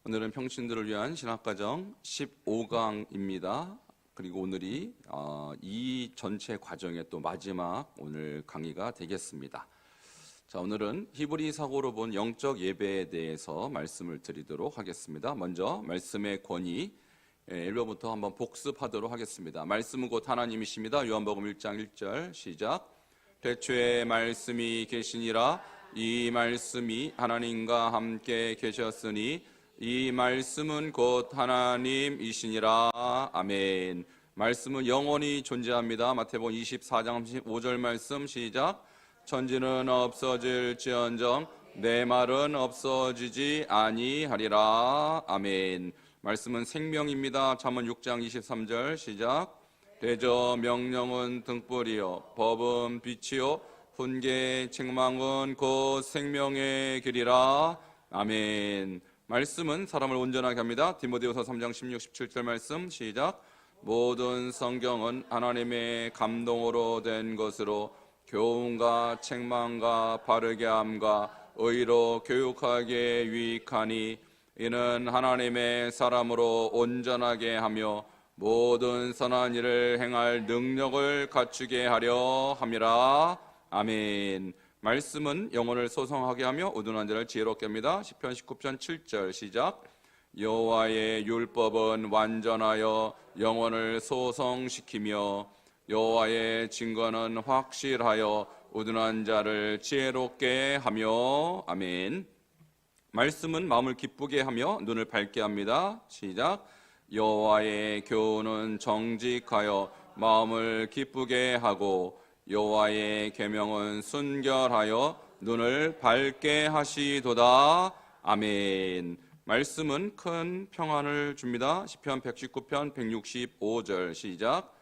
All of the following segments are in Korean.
오늘은 평신들을 위한 신학과정 15강입니다. 그리고 오늘이 이 전체 과정의 또 마지막 오늘 강의가 되겠습니다. 자, 오늘은 히브리서고로 본 영적 예배에 대해서 말씀을 드리도록 하겠습니다. 먼저 말씀의 권위 1번부터 한번 복습하도록 하겠습니다. 말씀은 곧 하나님이십니다. 요한복음 1장 1절 시작. 태초에 말씀이 계시니라. 이 말씀이 하나님과 함께 계셨으니 이 말씀은 곧 하나님이시니라. 아멘. 말씀은 영원히 존재합니다. 마태복음 24장 35절 말씀 시작. 천지는 없어질지언정 내 말은 없어지지 아니하리라. 아멘. 말씀은 생명입니다. 잠언 6장 23절 시작. 대저 명령은 등불이요 법은 빛이요 훈계 책망은 곧 생명의 길이라. 아멘. 말씀은 사람을 온전하게 합니다. 디모데후서 3장 16, 17절 말씀 시작. 모든 성경은 하나님의 감동으로 된 것으로 교훈과 책망과 바르게 함과 의로 교육하기에 유익하니 이는 하나님의 사람으로 온전하게 하며 모든 선한 일을 행할 능력을 갖추게 하려 함이라. 아멘. 말씀은 영혼을 소성하게 하며 우둔한 자를 지혜롭게 합니다. 시편 19편 7절 시작. 여호와의 율법은 완전하여 영혼을 소성시키며 여호와의 증거는 확실하여 우둔한 자를 지혜롭게 하며. 아멘. 말씀은 마음을 기쁘게 하며 눈을 밝게 합니다. 시작. 여호와의 교훈은 정직하여 마음을 기쁘게 하고 여호와의 계명은 순결하여 눈을 밝게 하시도다. 아멘. 말씀은 큰 평안을 줍니다. 시편 119편 165절 시작.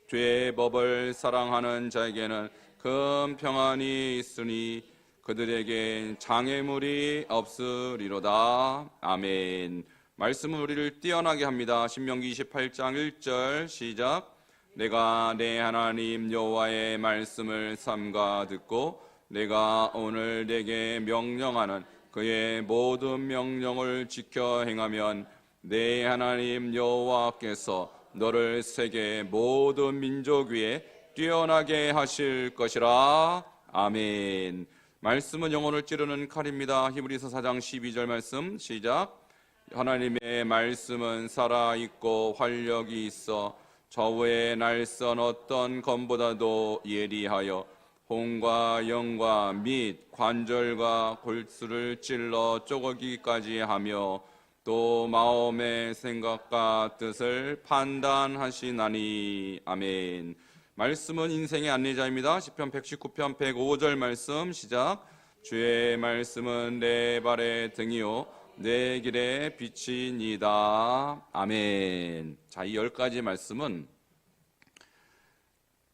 죄의 법을 사랑하는 자에게는 큰 평안이 있으니 그들에겐 장애물이 없으리로다. 아멘. 말씀은 우리를 뛰어나게 합니다. 신명기 28장 1절 시작. 내가 내 하나님 여호와의 말씀을 삼가 듣고 내가 오늘 내게 명령하는 그의 모든 명령을 지켜 행하면 내 하나님 여호와께서 너를 세계 모든 민족 위에 뛰어나게 하실 것이라. 아멘. 말씀은 영혼을 찌르는 칼입니다. 히브리서 4장 12절 말씀 시작. 하나님의 말씀은 살아있고 활력이 있어 저우의 날선 어떤 검보다도 예리하여 혼과 영과 및 관절과 골수를 찔러 쪼개기까지 하며 또 마음의 생각과 뜻을 판단하시나니. 아멘. 말씀은 인생의 안내자입니다. 시편 119편 105절 말씀 시작. 주의 말씀은 내 발의 등이요 내 길의 빛이니이다. 아멘. 자, 이 10가지 말씀은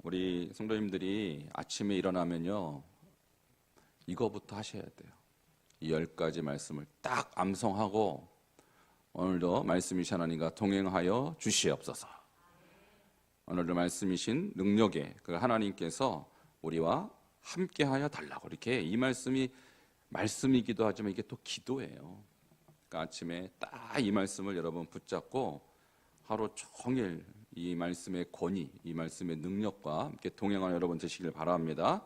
우리 성도님들이 아침에 일어나면요 이거부터 하셔야 돼요. 이 10가지 말씀을 딱 암송하고 오늘도 말씀이신 하나님과 동행하여 주시옵소서. 오늘도 말씀이신 능력의 그 하나님께서 우리와 함께하여 달라고 이렇게 이 말씀이기도 하지만 이게 또 기도예요. 그러니까 아침에 딱 이 말씀을 여러분 붙잡고 하루 종일 이 말씀의 권위, 이 말씀의 능력과 함께 동행하는 여러분 되시길 바랍니다.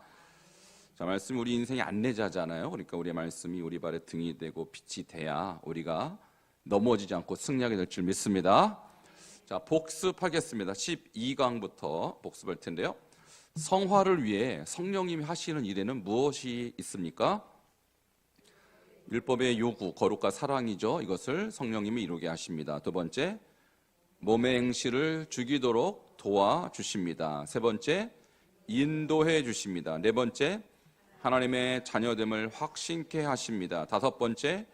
자, 말씀이 우리 인생의 안내자잖아요. 그러니까 우리의 말씀이 우리 발의 등이 되고 빛이 돼야 우리가 넘어지지 않고 승리하게 될 줄 믿습니다. 자, 복습하겠습니다. 12강부터 복습할 텐데요. 성화를 위해 성령님이 하시는 일에는 무엇이 있습니까? 율법의 요구, 거룩과 사랑이죠. 이것을 성령님이 이루게 하십니다. 두 번째, 몸의 행실을 죽이도록 도와주십니다. 세 번째, 인도해 주십니다. 네 번째, 하나님의 자녀됨을 확신케 하십니다. 다섯 번째,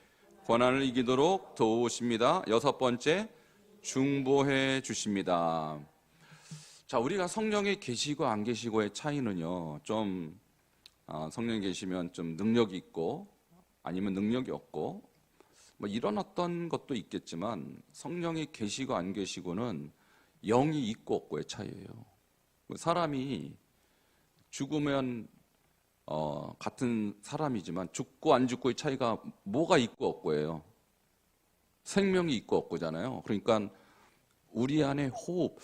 고난을 이기도록 도우십니다. 여섯 번째, 중보해 주십니다. 자, 우리가 성령이 계시고 안 계시고의 차이는요, 좀 성령이 계시면 좀 능력이 있고 아니면 능력이 없고 뭐 이런 어떤 것도 있겠지만 성령이 계시고 안 계시고는 영이 있고 없고의 차이예요. 사람이 죽으면 같은 사람이지만 죽고 안 죽고의 차이가 뭐가 있고 없고예요. 생명이 있고 없고잖아요. 그러니까 우리 안에 호흡,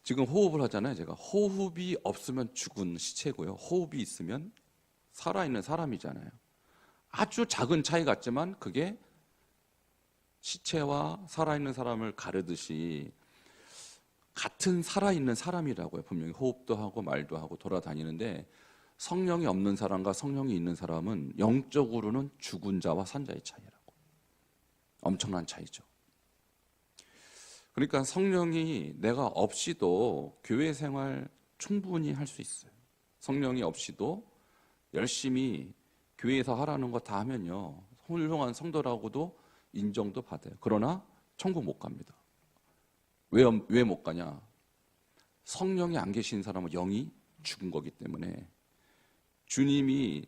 지금 호흡을 하잖아요. 제가 호흡이 없으면 죽은 시체고요. 호흡이 있으면 살아있는 사람이잖아요. 아주 작은 차이 같지만 그게 시체와 살아있는 사람을 가르듯이 같은 살아있는 사람이라고요. 분명히 호흡도 하고 말도 하고 돌아다니는데 성령이 없는 사람과 성령이 있는 사람은 영적으로는 죽은 자와 산 자의 차이라고. 엄청난 차이죠. 그러니까 성령이 내가 없이도 교회 생활 충분히 할 수 있어요. 성령이 없이도 열심히 교회에서 하라는 거 다 하면요, 훌륭한 성도라고도 인정도 받아요. 그러나 천국 못 갑니다. 왜 못 가냐? 성령이 안 계신 사람은 영이 죽은 거기 때문에 주님이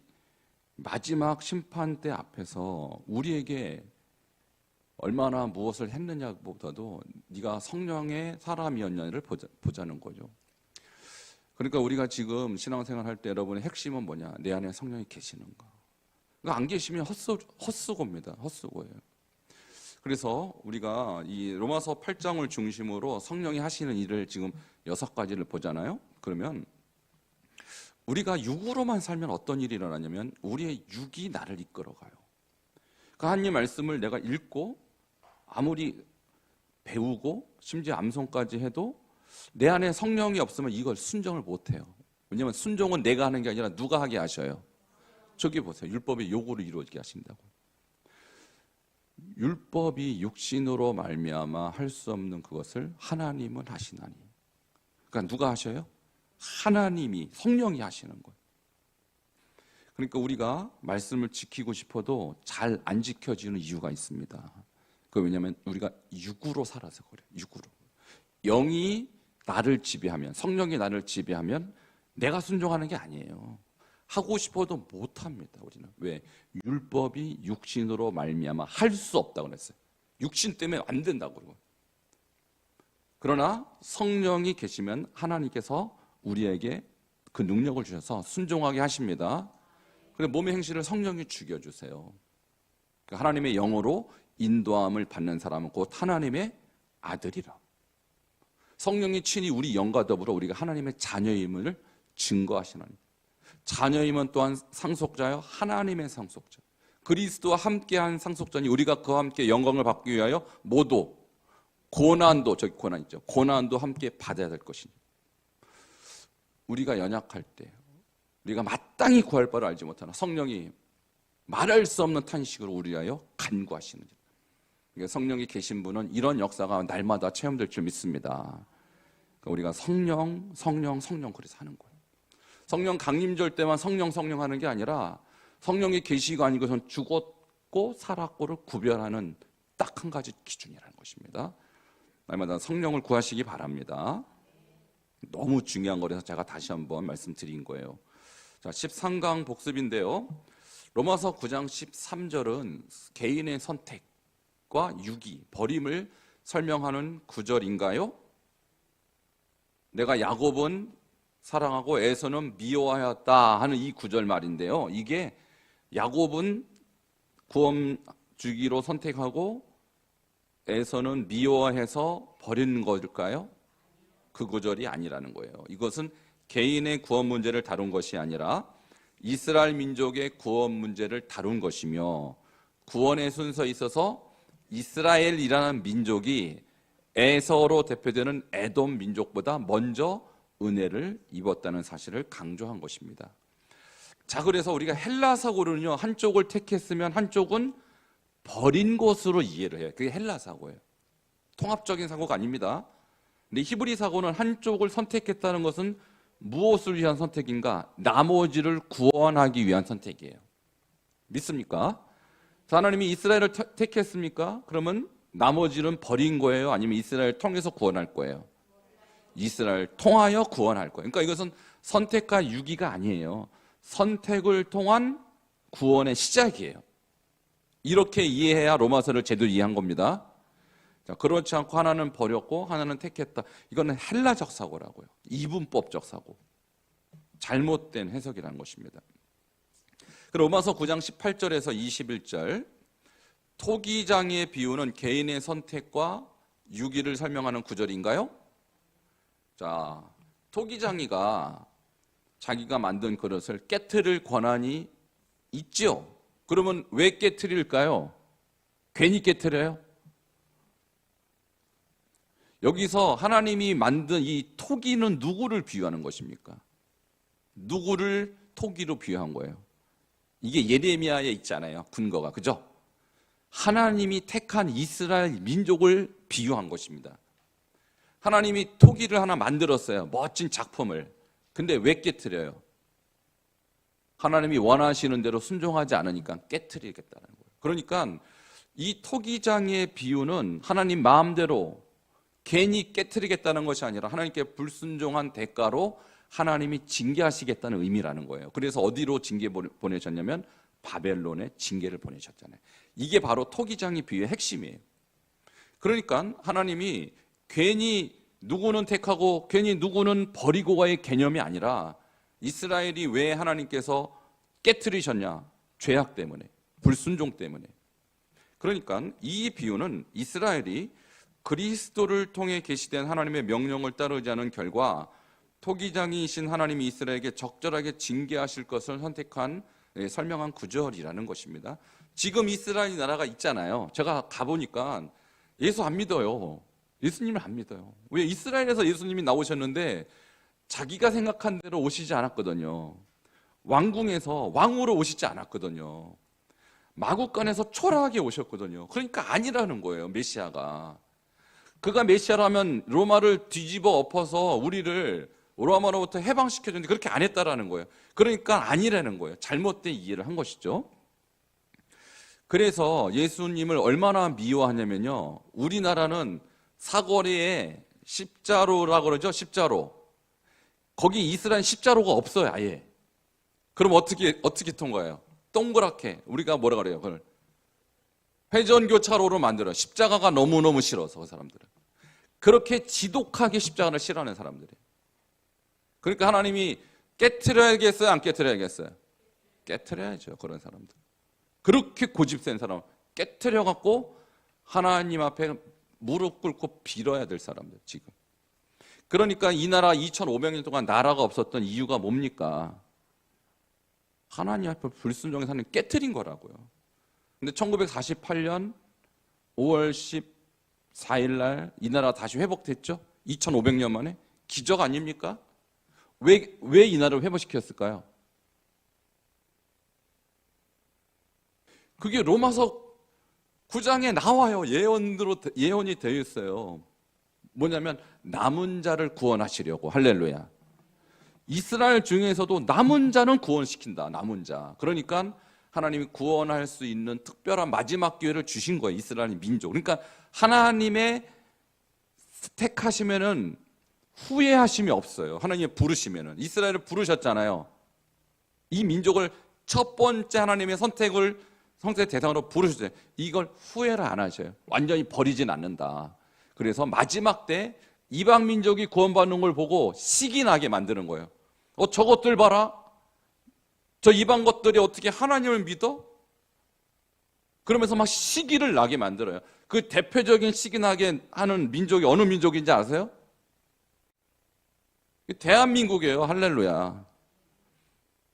마지막 심판대 앞에서 우리에게 얼마나 무엇을 했느냐보다도 네가 성령의 사람이었냐를 보자는 거죠. 그러니까 우리가 지금 신앙생활 할 때 여러분의 핵심은 뭐냐? 내 안에 성령이 계시는가? 안 계시면 헛수고입니다. 헛수고예요. 그래서 우리가 이 로마서 8장을 중심으로 성령이 하시는 일을 지금 6가지를 보잖아요. 그러면 우리가 육으로만 살면 어떤 일이 일어나냐면 우리의 육이 나를 이끌어가요. 그 하나님 말씀을 내가 읽고 아무리 배우고 심지어 암송까지 해도 내 안에 성령이 없으면 이걸 순종을 못해요. 왜냐하면 순종은 내가 하는 게 아니라 누가 하게 하셔요? 저기 보세요. 율법이 요구를 이루어지게 하신다고. 율법이 육신으로 말미암아 할 수 없는 그것을 하나님은 하시나니. 그러니까 누가 하셔요? 하나님이, 성령이 하시는 거예요. 그러니까 우리가 말씀을 지키고 싶어도 잘 안 지켜지는 이유가 있습니다. 그 왜냐하면 우리가 육으로 살아서 그래요. 육으로. 영이 나를 지배하면, 성령이 나를 지배하면 내가 순종하는 게 아니에요. 하고 싶어도 못합니다. 우리는. 왜? 율법이 육신으로 말미암아 할 수 없다고 그랬어요. 육신 때문에 안 된다고 그러고. 그러나 성령이 계시면 하나님께서 우리에게 그 능력을 주셔서 순종하게 하십니다. 그래서 몸의 행실을 성령이 죽여주세요. 하나님의 영으로 인도함을 받는 사람은 곧 하나님의 아들이라. 성령이 친히 우리 영과 더불어 우리가 하나님의 자녀임을 증거하시는, 자녀임은 또한 상속자요 하나님의 상속자, 그리스도와 함께한 상속자니 우리가 그와 함께 영광을 받기 위하여 모두 고난도, 저기 고난 있죠, 고난도 함께 받아야 될 것이니. 우리가 연약할 때 우리가 마땅히 구할 바를 알지 못하나 성령이 말할 수 없는 탄식으로 우리 위하여 간구하시는. 그러니까 성령이 계신 분은 이런 역사가 날마다 체험될 줄 믿습니다. 그러니까 우리가 성령 그래서 하는 거예요. 성령 강림절 때만 성령 하는 게 아니라 성령이 계시고 아닌 것은 죽었고 살았고를 구별하는 딱 한 가지 기준이라는 것입니다. 날마다 성령을 구하시기 바랍니다. 너무 중요한 거라서 제가 다시 한번 말씀드린 거예요. 자, 13강 복습인데요. 로마서 9장 13절은 개인의 선택과 유기, 버림을 설명하는 구절인가요? 내가 야곱은 사랑하고 에서는 미워하였다 하는 이 구절 말인데요. 이게 야곱은 구원 주기로 선택하고 에서는 미워해서 버리는 것일까요? 그 구절이 아니라는 거예요. 이것은 개인의 구원 문제를 다룬 것이 아니라 이스라엘 민족의 구원 문제를 다룬 것이며, 구원의 순서에 있어서 이스라엘이라는 민족이 에서로 대표되는 에돔 민족보다 먼저 은혜를 입었다는 사실을 강조한 것입니다. 자, 그래서 우리가 헬라사고로는요, 한쪽을 택했으면 한쪽은 버린 것으로 이해를 해요. 그게 헬라사고예요. 통합적인 사고가 아닙니다. 근데 히브리 사고는 한쪽을 선택했다는 것은 무엇을 위한 선택인가? 나머지를 구원하기 위한 선택이에요. 믿습니까? 하나님이 이스라엘을 택했습니까? 그러면 나머지는 버린 거예요? 아니면 이스라엘 통해서 구원할 거예요? 이스라엘 통하여 구원할 거예요. 그러니까 이것은 선택과 유기가 아니에요. 선택을 통한 구원의 시작이에요. 이렇게 이해해야 로마서를 제대로 이해한 겁니다. 자, 그렇지 않고 하나는 버렸고 하나는 택했다. 이거는 헬라적 사고라고요. 이분법적 사고. 잘못된 해석이라는 것입니다. 로마서 9장 18절에서 21절 토기장의 비유는 개인의 선택과 유기를 설명하는 구절인가요? 자, 토기장이가 자기가 만든 그릇을 깨트릴 권한이 있죠. 그러면 왜 깨트릴까요? 괜히 깨트려요? 여기서 하나님이 만든 이 토기는 누구를 비유하는 것입니까? 누구를 토기로 비유한 거예요? 이게 예레미야에 있잖아요. 근거가. 그죠? 하나님이 택한 이스라엘 민족을 비유한 것입니다. 하나님이 토기를 하나 만들었어요. 멋진 작품을. 근데 왜 깨트려요? 하나님이 원하시는 대로 순종하지 않으니까 깨트리겠다는 거예요. 그러니까 이 토기장의 비유는 하나님 마음대로 괜히 깨트리겠다는 것이 아니라 하나님께 불순종한 대가로 하나님이 징계하시겠다는 의미라는 거예요. 그래서 어디로 징계 보내셨냐면 바벨론에 징계를 보내셨잖아요. 이게 바로 토기장의 비유의 핵심이에요. 그러니까 하나님이 괜히 누구는 택하고 괜히 누구는 버리고가의 개념이 아니라 이스라엘이 왜 하나님께서 깨트리셨냐? 죄악 때문에, 불순종 때문에. 그러니까 이 비유는 이스라엘이 그리스도를 통해 계시된 하나님의 명령을 따르지 않은 결과 토기장이신 하나님이 이스라엘에게 적절하게 징계하실 것을 선택한 설명한 구절이라는 것입니다. 지금 이스라엘 나라가 있잖아요. 제가 가보니까 예수 안 믿어요. 예수님을 안 믿어요. 왜? 이스라엘에서 예수님이 나오셨는데 자기가 생각한 대로 오시지 않았거든요. 왕궁에서 왕으로 오시지 않았거든요. 마국간에서 초라하게 오셨거든요. 그러니까 아니라는 거예요, 메시아가. 그가 메시아라면 로마를 뒤집어 엎어서 우리를 로마로부터 해방시켜줬는데 그렇게 안 했다라는 거예요. 그러니까 아니라는 거예요. 잘못된 이해를 한 것이죠. 그래서 예수님을 얼마나 미워하냐면요, 우리나라는 사거리에 십자로라고 그러죠. 십자로. 거기 이스라엘 십자로가 없어요, 아예. 그럼 어떻게 통과해요? 동그랗게 우리가 뭐라 그래요? 그걸 회전교차로로 만들어요. 십자가가 너무너무 싫어서 그 사람들은. 그렇게 지독하게 십자가를 싫어하는 사람들이에요. 그러니까 하나님이 깨트려야겠어요? 안 깨트려야겠어요? 깨트려야죠, 그런 사람들. 그렇게 고집센 사람 깨트려갖고 하나님 앞에 무릎 꿇고 빌어야 될 사람들 지금. 그러니까 이 나라 2500년 동안 나라가 없었던 이유가 뭡니까? 하나님 앞에 불순종해서 하나님 깨트린 거라고요. 근데 1948년 5월 14일 날 이 나라 다시 회복됐죠? 2500년 만에. 기적 아닙니까? 왜 이 나라를 회복시켰을까요? 그게 로마서 9장에 나와요. 예언이 되어 있어요. 뭐냐면 남은 자를 구원하시려고. 할렐루야. 이스라엘 중에서도 남은 자는 구원시킨다. 남은 자. 그러니까 하나님이 구원할 수 있는 특별한 마지막 기회를 주신 거예요. 이스라엘 민족. 그러니까 하나님의 택하시면은 후회하심이 없어요. 하나님이 부르시면은. 이스라엘을 부르셨잖아요. 이 민족을 첫 번째 하나님의 선택 대상으로 부르셨어요. 이걸 후회를 안 하셔요. 완전히 버리진 않는다. 그래서 마지막 때 이방 민족이 구원받는 걸 보고 시기 나게 만드는 거예요. 저것들 봐라. 저 이방 것들이 어떻게 하나님을 믿어? 그러면서 막 시기를 나게 만들어요. 그 대표적인 시기 나게 하는 민족이 어느 민족인지 아세요? 대한민국이에요. 할렐루야.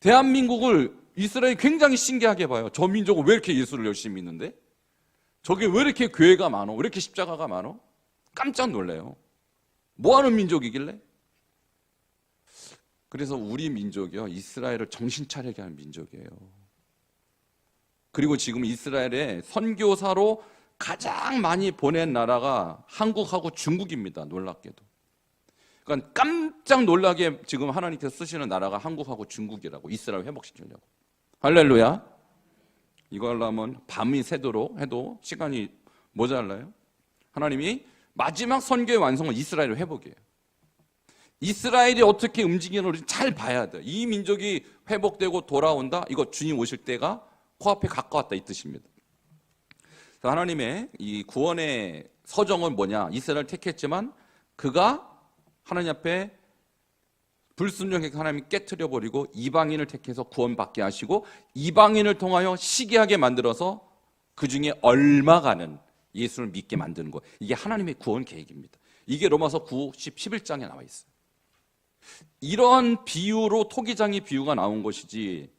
대한민국을 이스라엘이 굉장히 신기하게 봐요. 저 민족은 왜 이렇게 예수를 열심히 믿는데? 저게 왜 이렇게 교회가 많어? 왜 이렇게 십자가가 많어? 깜짝 놀래요. 뭐 하는 민족이길래? 그래서 우리 민족이요, 이스라엘을 정신 차리게 하는 민족이에요. 그리고 지금 이스라엘에 선교사로 가장 많이 보낸 나라가 한국하고 중국입니다. 놀랍게도. 그러니까 깜짝 놀라게 지금 하나님께서 쓰시는 나라가 한국하고 중국이라고. 이스라엘 회복시키려고. 할렐루야. 이거 하려면 밤이 새도록 해도 시간이 모자라요. 하나님이 마지막 선교의 완성은 이스라엘의 회복이에요. 이스라엘이 어떻게 움직이는지 잘 봐야 돼요. 이 민족이 회복되고 돌아온다? 이거 주님 오실 때가 코앞에 가까웠다 이 뜻입니다. 하나님의 이 구원의 서정은 뭐냐? 이스라엘을 택했지만 그가 하나님 앞에 불순종해서 하나님이 깨트려버리고 이방인을 택해서 구원받게 하시고 이방인을 통하여 시기하게 만들어서 그 중에 얼마가는 예수를 믿게 만드는 거. 이게 하나님의 구원 계획입니다. 이게 로마서 9, 10, 11장에 나와 있어요. 이런 비유로 토기장의 비유가 나온 것이지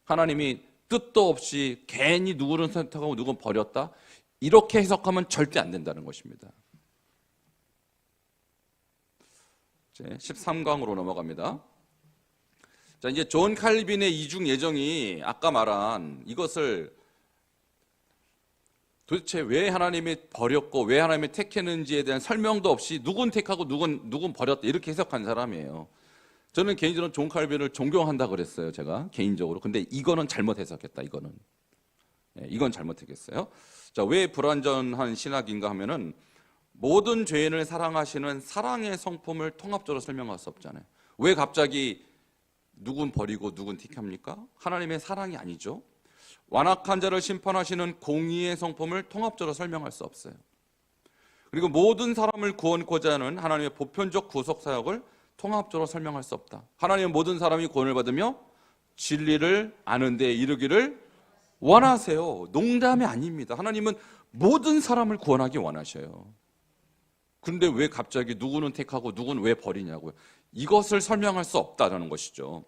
하나님이 뜻도 없이 괜히 누구는 선택하고 누구는 버렸다, 이렇게 해석하면 절대 안 된다는 것입니다. 13강으로 넘어갑니다. 자, 이제 존 칼빈의 이중 예정이 아까 말한 이것을 도대체 왜 하나님이 버렸고 왜 하나님이 택했는지에 대한 설명도 없이 누군 택하고 누군 버렸다 이렇게 해석한 사람이에요. 저는 개인적으로 존 칼빈을 존경한다 그랬어요, 제가 개인적으로. 근데 이거는 잘못 해석했다. 이건 잘못했겠어요. 자, 왜 불완전한 신학인가 하면은 모든 죄인을 사랑하시는 사랑의 성품을 통합적으로 설명할 수 없잖아요. 왜 갑자기 누군 버리고 누군 택합니까? 하나님의 사랑이 아니죠. 완악한 자를 심판하시는 공의의 성품을 통합적으로 설명할 수 없어요. 그리고 모든 사람을 구원코자 하는 하나님의 보편적 구속 사역을 통합적으로 설명할 수 없다. 하나님은 모든 사람이 구원을 받으며 진리를 아는 데 이르기를 원하세요. 농담이 아닙니다. 하나님은 모든 사람을 구원하기 원하셔요. 그런데 왜 갑자기 누구는 택하고 누구는 왜 버리냐고요. 이것을 설명할 수 없다는 것이죠.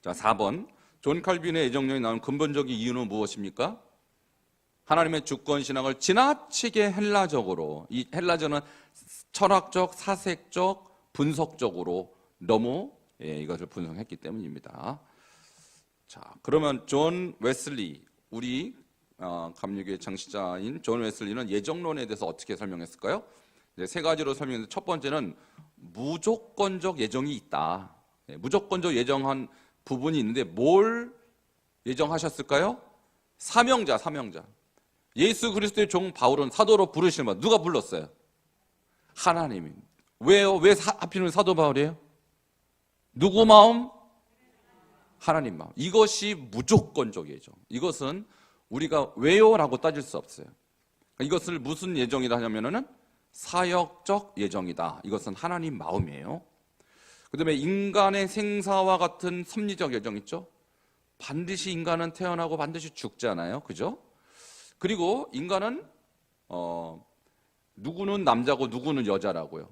자, 4번. 존 칼빈의 애정론이 나온 근본적인 이유는 무엇입니까? 하나님의 주권 신학을 지나치게 헬라적으로, 이 헬라적은 철학적, 사색적, 분석적으로 너무 이것을 분석했기 때문입니다. 자, 그러면 존 웨슬리, 우리 감리교의 창시자인 존 웨슬리는 예정론에 대해서 어떻게 설명했을까요? 세 가지로 설명했는데, 첫 번째는 무조건적 예정이 있다. 무조건적 예정한 부분이 있는데 뭘 예정하셨을까요? 사명자. 예수 그리스도의 종 바울은 사도로 부르시면 누가 불렀어요? 하나님이. 왜요? 왜 하필이면 사도 바울이에요? 누구 마음? 하나님 마음. 이것이 무조건적 예정. 이것은 우리가 왜요? 라고 따질 수 없어요. 이것을 무슨 예정이다 하냐면은 사역적 예정이다. 이것은 하나님 마음이에요. 그 다음에 인간의 생사와 같은 섭리적 예정 있죠? 반드시 인간은 태어나고 반드시 죽잖아요. 그죠? 그리고 인간은 누구는 남자고 누구는 여자라고요.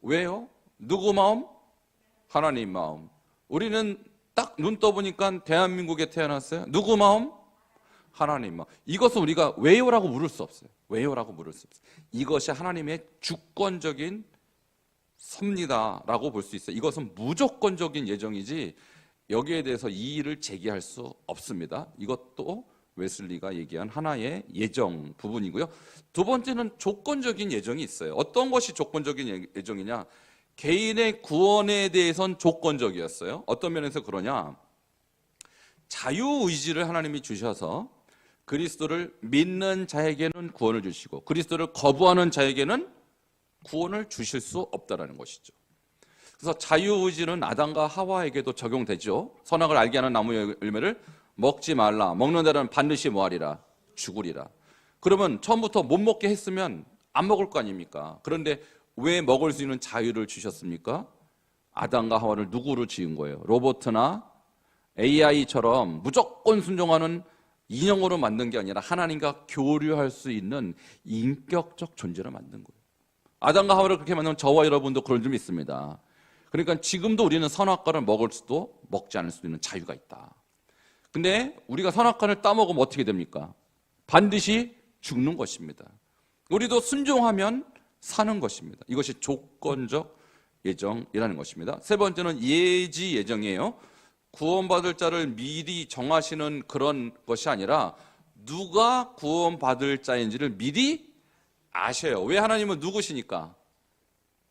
왜요? 누구 마음? 하나님 마음. 우리는 딱 눈 떠보니까 대한민국에 태어났어요. 누구 마음? 하나님 마음. 이것은 우리가 왜요라고 물을 수 없어요. 왜요라고 물을 수 없어요. 이것이 하나님의 주권적인 섭니다라고 볼 수 있어요. 이것은 무조건적인 예정이지 여기에 대해서 이의를 제기할 수 없습니다. 이것도 웨슬리가 얘기한 하나의 예정 부분이고요. 두 번째는 조건적인 예정이 있어요. 어떤 것이 조건적인 예정이냐? 개인의 구원에 대해선 조건적이었어요. 어떤 면에서 그러냐? 자유의지를 하나님이 주셔서 그리스도를 믿는 자에게는 구원을 주시고 그리스도를 거부하는 자에게는 구원을 주실 수 없다는 것이죠. 그래서 자유의지는 아담과 하와에게도 적용되죠. 선악을 알게 하는 나무의 열매를 먹지 말라. 먹는 자는 반드시 뭐하리라? 죽으리라. 그러면 처음부터 못 먹게 했으면 안 먹을 거 아닙니까? 그런데 왜 먹을 수 있는 자유를 주셨습니까? 아담과 하와를 누구로 지은 거예요? 로봇이나 AI처럼 무조건 순종하는 인형으로 만든 게 아니라 하나님과 교류할 수 있는 인격적 존재로 만든 거예요. 아담과 하와를 그렇게 만들면 저와 여러분도 그런 점이 있습니다. 그러니까 지금도 우리는 선악과를 먹을 수도 먹지 않을 수도 있는 자유가 있다. 근데 우리가 선악과를 따먹으면 어떻게 됩니까? 반드시 죽는 것입니다. 우리도 순종하면 사는 것입니다. 이것이 조건적 예정이라는 것입니다. 세 번째는 예지 예정이에요. 구원받을 자를 미리 정하시는 그런 것이 아니라 누가 구원받을 자인지를 미리 아셔요. 왜? 하나님은 누구시니까?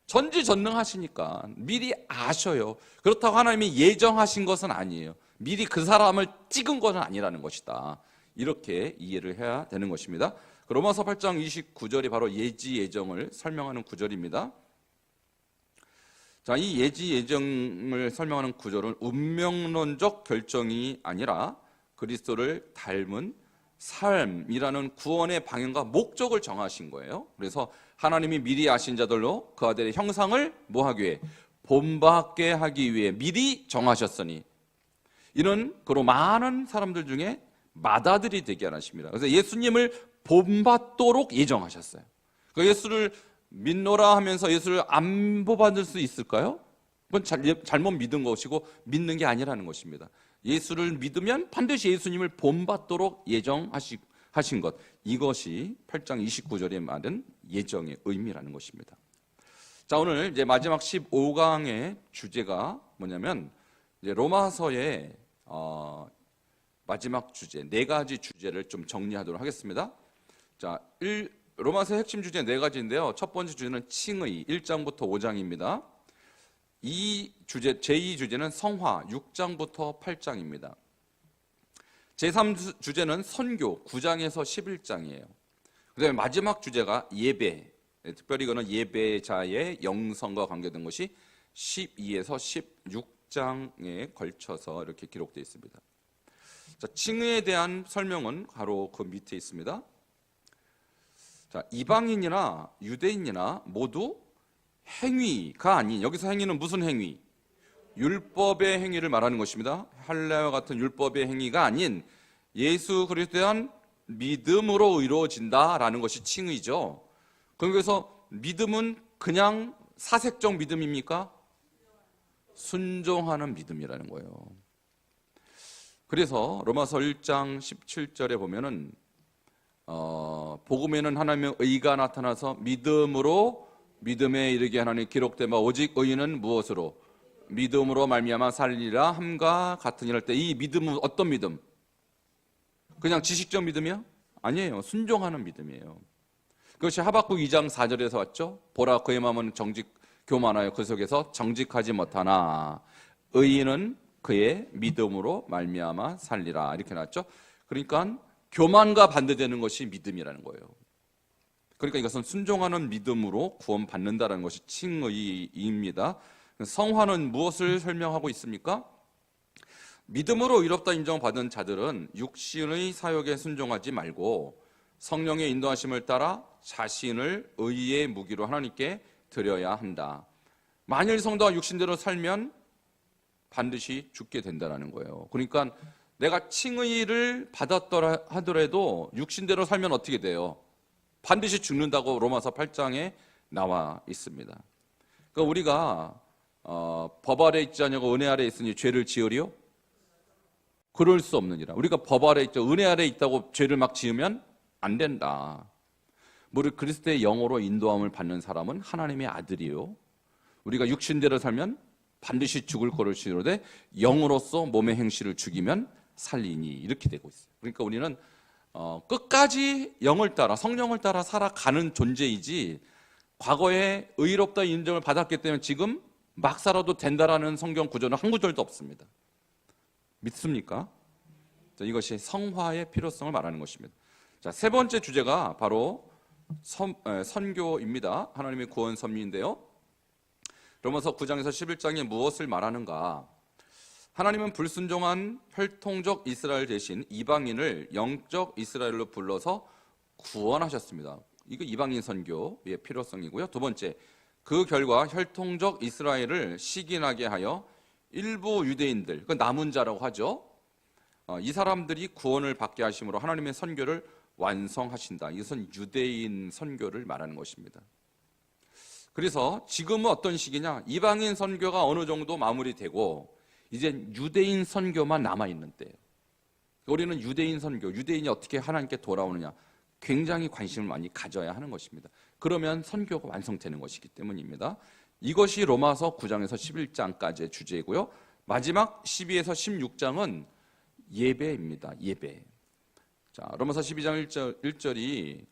전지전능하시니까 미리 아셔요. 그렇다고 하나님이 예정하신 것은 아니에요. 미리 그 사람을 찍은 것은 아니라는 것이다. 이렇게 이해를 해야 되는 것입니다. 로마서 8장 29절이 바로 예지 예정을 설명하는 구절입니다. 자, 이 예지 예정을 설명하는 구절은 운명론적 결정이 아니라 그리스도를 닮은 삶이라는 구원의 방향과 목적을 정하신 거예요. 그래서 하나님이 미리 아신 자들로 그 아들의 형상을 뭐하기 위해? 본받게 하기 위해 미리 정하셨으니, 이는 그로 많은 사람들 중에 맏아들이 되게 하십니다. 그래서 예수님을 본받도록 예정하셨어요. 그 예수를 믿노라 하면서 예수를 안 본받을 수 있을까요? 그건 잘못 믿은 것이고 믿는 게 아니라는 것입니다. 예수를 믿으면 반드시 예수님을 본받도록 예정하신 것, 이것이 8장 29절에 말은 예정의 의미라는 것입니다. 자, 오늘 이제 마지막 15강의 주제가 뭐냐면 이제 로마서의 마지막 주제, 네 가지 주제를 좀 정리하도록 하겠습니다. 자, 로마서의 핵심 주제 네 가지인데요. 첫 번째 주제는 칭의, 1장부터 5장입니다. 이 주제, 제2 주제는 성화, 6장부터 8장입니다. 제3 주제는 선교, 9장에서 11장이에요. 그 다음에 마지막 주제가 예배, 특별히 이거는 예배자의 영성과 관계된 것이 12에서 16장에 걸쳐서 이렇게 기록되어 있습니다. 자, 칭의에 대한 설명은 바로 그 밑에 있습니다. 자, 이방인이나 유대인이나 모두 행위가 아닌, 여기서 행위는 무슨 행위? 율법의 행위를 말하는 것입니다. 할례와 같은 율법의 행위가 아닌 예수 그리스도에 대한 믿음으로 이루어진다라는 것이 칭의죠. 그래서 믿음은 그냥 사색적 믿음입니까? 순종하는 믿음이라는 거예요. 그래서 로마서 1장 17절에 보면은 복음에는 하나님의 의가 나타나서 믿음으로 믿음에 이르게 하나니 기록된 바 오직 의인은 무엇으로? 믿음으로 말미암아 살리라 함과 같으니 할 때 이 믿음은 어떤 믿음? 그냥 지식적 믿음이야? 아니에요. 순종하는 믿음이에요. 그것이 하박국 2장 4절에서 왔죠. 보라 그의 마음은 교만하여 그 속에서 정직하지 못하나 의인은 그의 믿음으로 말미암아 살리라 이렇게 나왔죠. 그러니까 교만과 반대되는 것이 믿음이라는 거예요. 그러니까 이것은 순종하는 믿음으로 구원받는다는 것이 칭의입니다. 성화는 무엇을 설명하고 있습니까? 믿음으로 의롭다 인정받은 자들은 육신의 사역에 순종하지 말고 성령의 인도하심을 따라 자신을 의의 무기로 하나님께 드려야 한다. 만일 성도가 육신대로 살면 반드시 죽게 된다는 거예요. 그러니까 내가 칭의를 받았더라 하더라도 육신대로 살면 어떻게 돼요? 반드시 죽는다고 로마서 8장에 나와 있습니다. 그러니까 우리가 법 아래 있지 않냐고 은혜 아래 있으니 죄를 지으리요? 그럴 수 없느니라. 우리가 법 아래 있죠. 은혜 아래 있다고 죄를 막 지으면 안 된다. 우리 그리스도의 영으로 인도함을 받는 사람은 하나님의 아들이요. 우리가 육신대로 살면 반드시 죽을 거를 시로되 영으로서 몸의 행실을 죽이면 살리니 이렇게 되고 있어요. 그러니까 우리는 끝까지 영을 따라 성령을 따라 살아가는 존재이지 과거에 의롭다 인정을 받았기 때문에 지금 막 살아도 된다라는 성경 구절은 한 구절도 없습니다. 믿습니까? 자, 이것이 성화의 필요성을 말하는 것입니다. 자, 세 번째 주제가 바로 선교입니다. 하나님의 구원 섭리인데요. 로마서 9장에서 11장에 무엇을 말하는가? 하나님은 불순종한 혈통적 이스라엘 대신 이방인을 영적 이스라엘로 불러서 구원하셨습니다. 이거 이방인 선교의 필요성이고요. 두 번째, 그 결과 혈통적 이스라엘을 시기나게 하여 일부 유대인들, 그 남은 자라고 하죠. 이 사람들이 구원을 받게 하심으로 하나님의 선교를 완성하신다. 이것은 유대인 선교를 말하는 것입니다. 그래서 지금은 어떤 시기냐? 이방인 선교가 어느 정도 마무리되고 이제 유대인 선교만 남아있는 때예요. 우리는 유대인 선교, 유대인이 어떻게 하나님께 돌아오느냐 굉장히 관심을 많이 가져야 하는 것입니다. 그러면 선교가 완성되는 것이기 때문입니다. 이것이 로마서 9장에서 11장까지의 주제이고요. 마지막 12에서 16장은 예배입니다. 예배. 자, 로마서 12장 1절이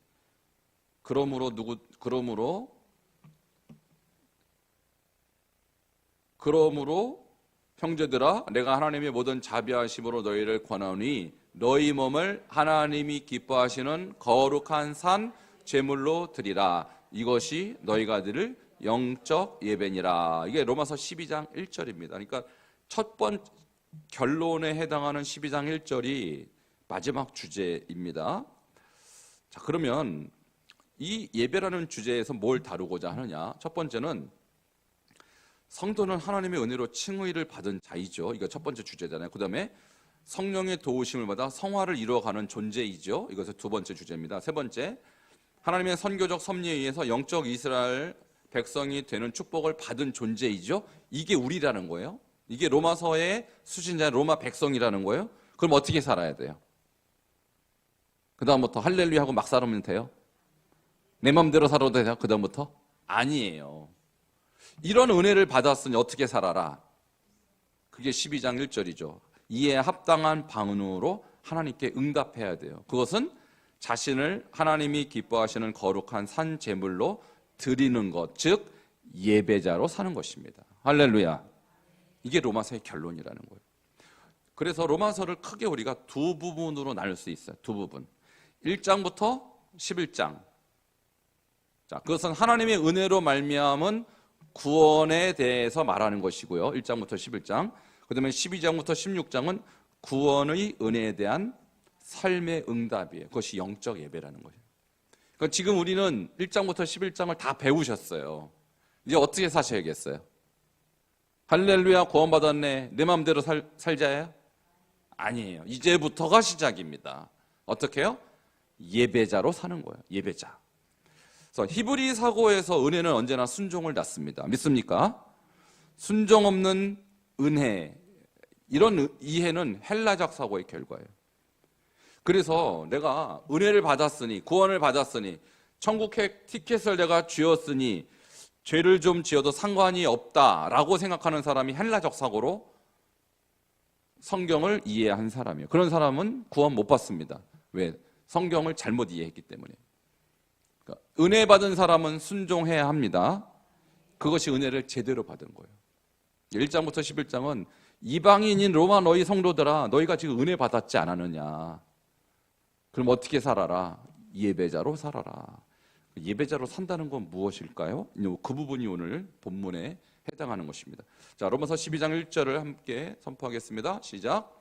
그러므로 형제들아 내가 하나님의 모든 자비하심으로 너희를 권하오니 너희 몸을 하나님이 기뻐하시는 거룩한 산 제물로 드리라. 이것이 너희가 드릴 영적 예배니라. 이게 로마서 12장 1절입니다. 그러니까 첫 번째 결론에 해당하는 12장 1절이 마지막 주제입니다. 자, 그러면 이 예배라는 주제에서 뭘 다루고자 하느냐? 첫 번째는 성도는 하나님의 은혜로 칭의를 받은 자이죠. 이거 첫 번째 주제잖아요. 그 다음에 성령의 도우심을 받아 성화를 이루어가는 존재이죠. 이것은 두 번째 주제입니다. 세 번째, 하나님의 선교적 섭리에 의해서 영적 이스라엘 백성이 되는 축복을 받은 존재이죠. 이게 우리라는 거예요. 이게 로마서의 수신자 로마 백성이라는 거예요. 그럼 어떻게 살아야 돼요? 그 다음부터 할렐루야 하고 막 살면 돼요? 내 맘대로 살아도 돼요? 그 다음부터? 아니에요. 이런 은혜를 받았으니 어떻게 살아라? 그게 12장 1절이죠. 이에 합당한 방언으로 하나님께 응답해야 돼요. 그것은 자신을 하나님이 기뻐하시는 거룩한 산 제물로 드리는 것, 즉 예배자로 사는 것입니다. 할렐루야. 이게 로마서의 결론이라는 거예요. 그래서 로마서를 크게 우리가 두 부분으로 나눌 수 있어요. 두 부분. 1장부터 11장. 자, 그것은 하나님의 은혜로 말미암은 구원에 대해서 말하는 것이고요. 1장부터 11장. 그다음에 12장부터 16장은 구원의 은혜에 대한 삶의 응답이에요. 그것이 영적 예배라는 거예요. 그러니까 지금 우리는 1장부터 11장을 다 배우셨어요. 이제 어떻게 사셔야겠어요? 할렐루야, 구원받았네, 내 마음대로 살자예요? 아니에요. 이제부터가 시작입니다. 어떻게 해요? 예배자로 사는 거예요. 예배자. 그래서 히브리 사고에서 은혜는 언제나 순종을 낳습니다. 믿습니까? 순종 없는 은혜, 이런 이해는 헬라적 사고의 결과예요. 그래서 내가 은혜를 받았으니, 구원을 받았으니, 천국 티켓을 내가 쥐었으니 죄를 좀 지어도 상관이 없다라고 생각하는 사람이 헬라적 사고로 성경을 이해한 사람이에요. 그런 사람은 구원 못 받습니다. 왜? 성경을 잘못 이해했기 때문에. 그러니까 은혜 받은 사람은 순종해야 합니다. 그것이 은혜를 제대로 받은 거예요. 1장부터 11장은 이방인인 로마 너희 성도들아, 너희가 지금 은혜 받았지 않았느냐. 그럼 어떻게 살아라? 예배자로 살아라. 예배자로 산다는 건 무엇일까요? 그 부분이 오늘 본문에 해당하는 것입니다. 자, 로마서 12장 1절을 함께 선포하겠습니다. 시작.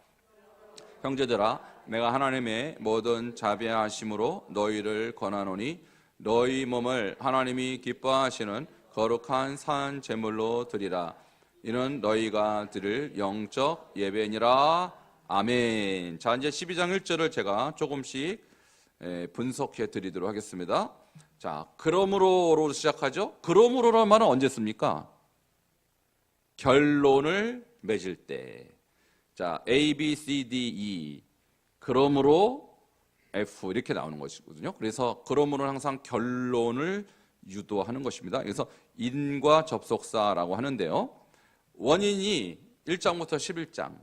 형제들아, 내가 하나님의 모든 자비하심으로 너희를 권하노니 너희 몸을 하나님이 기뻐하시는 거룩한 산 제물로 드리라. 이는 너희가 드릴 영적 예배니라. 아멘. 자, 이제 12장 1절을 제가 조금씩 분석해 드리도록 하겠습니다. 자, 그러므로로 시작하죠. 그러므로라는 말은 언제 씁니까? 결론을 맺을 때. 자, A, B, C, D, E. 그러므로 F 이렇게 나오는 것이거든요. 그래서 그러므로는 항상 결론을 유도하는 것입니다. 그래서 인과 접속사라고 하는데요. 원인이 1장부터 11장.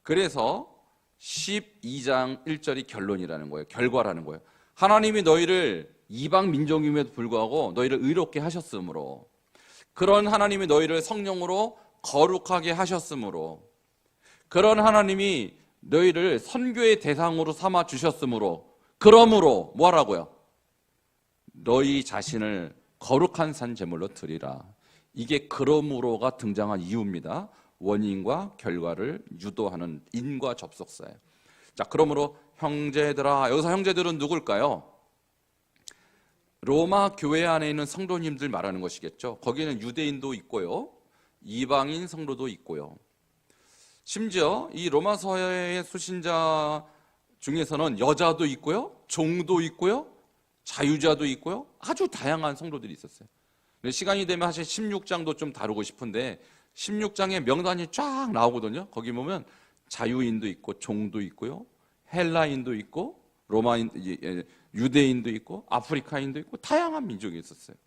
그래서 12장 1절이 결론이라는 거예요. 결과라는 거예요. 하나님이 너희를 이방 민족임에도 불구하고 너희를 의롭게 하셨으므로, 그런 하나님이 너희를 성령으로 거룩하게 하셨으므로, 그런 하나님이 너희를 선교의 대상으로 삼아 주셨으므로, 그러므로 뭐 하라고요? 너희 자신을 거룩한 산 제물로 드리라. 이게 그러므로가 등장한 이유입니다. 원인과 결과를 유도하는 인과 접속사예요. 자, 그러므로 형제들아, 여기서 형제들은 누굴까요? 로마 교회 안에 있는 성도님들 말하는 것이겠죠. 거기는 유대인도 있고요, 이방인 성도도 있고요. 심지어 이 로마서의 수신자 중에서는 여자도 있고요, 종도 있고요, 자유자도 있고요, 아주 다양한 성도들이 있었어요. 시간이 되면 사실 16장도 좀 다루고 싶은데 16장에 명단이 쫙 나오거든요. 거기 보면 자유인도 있고 종도 있고요, 헬라인도 있고 로마인, 유대인도 있고 아프리카인도 있고 다양한 민족이 있었어요.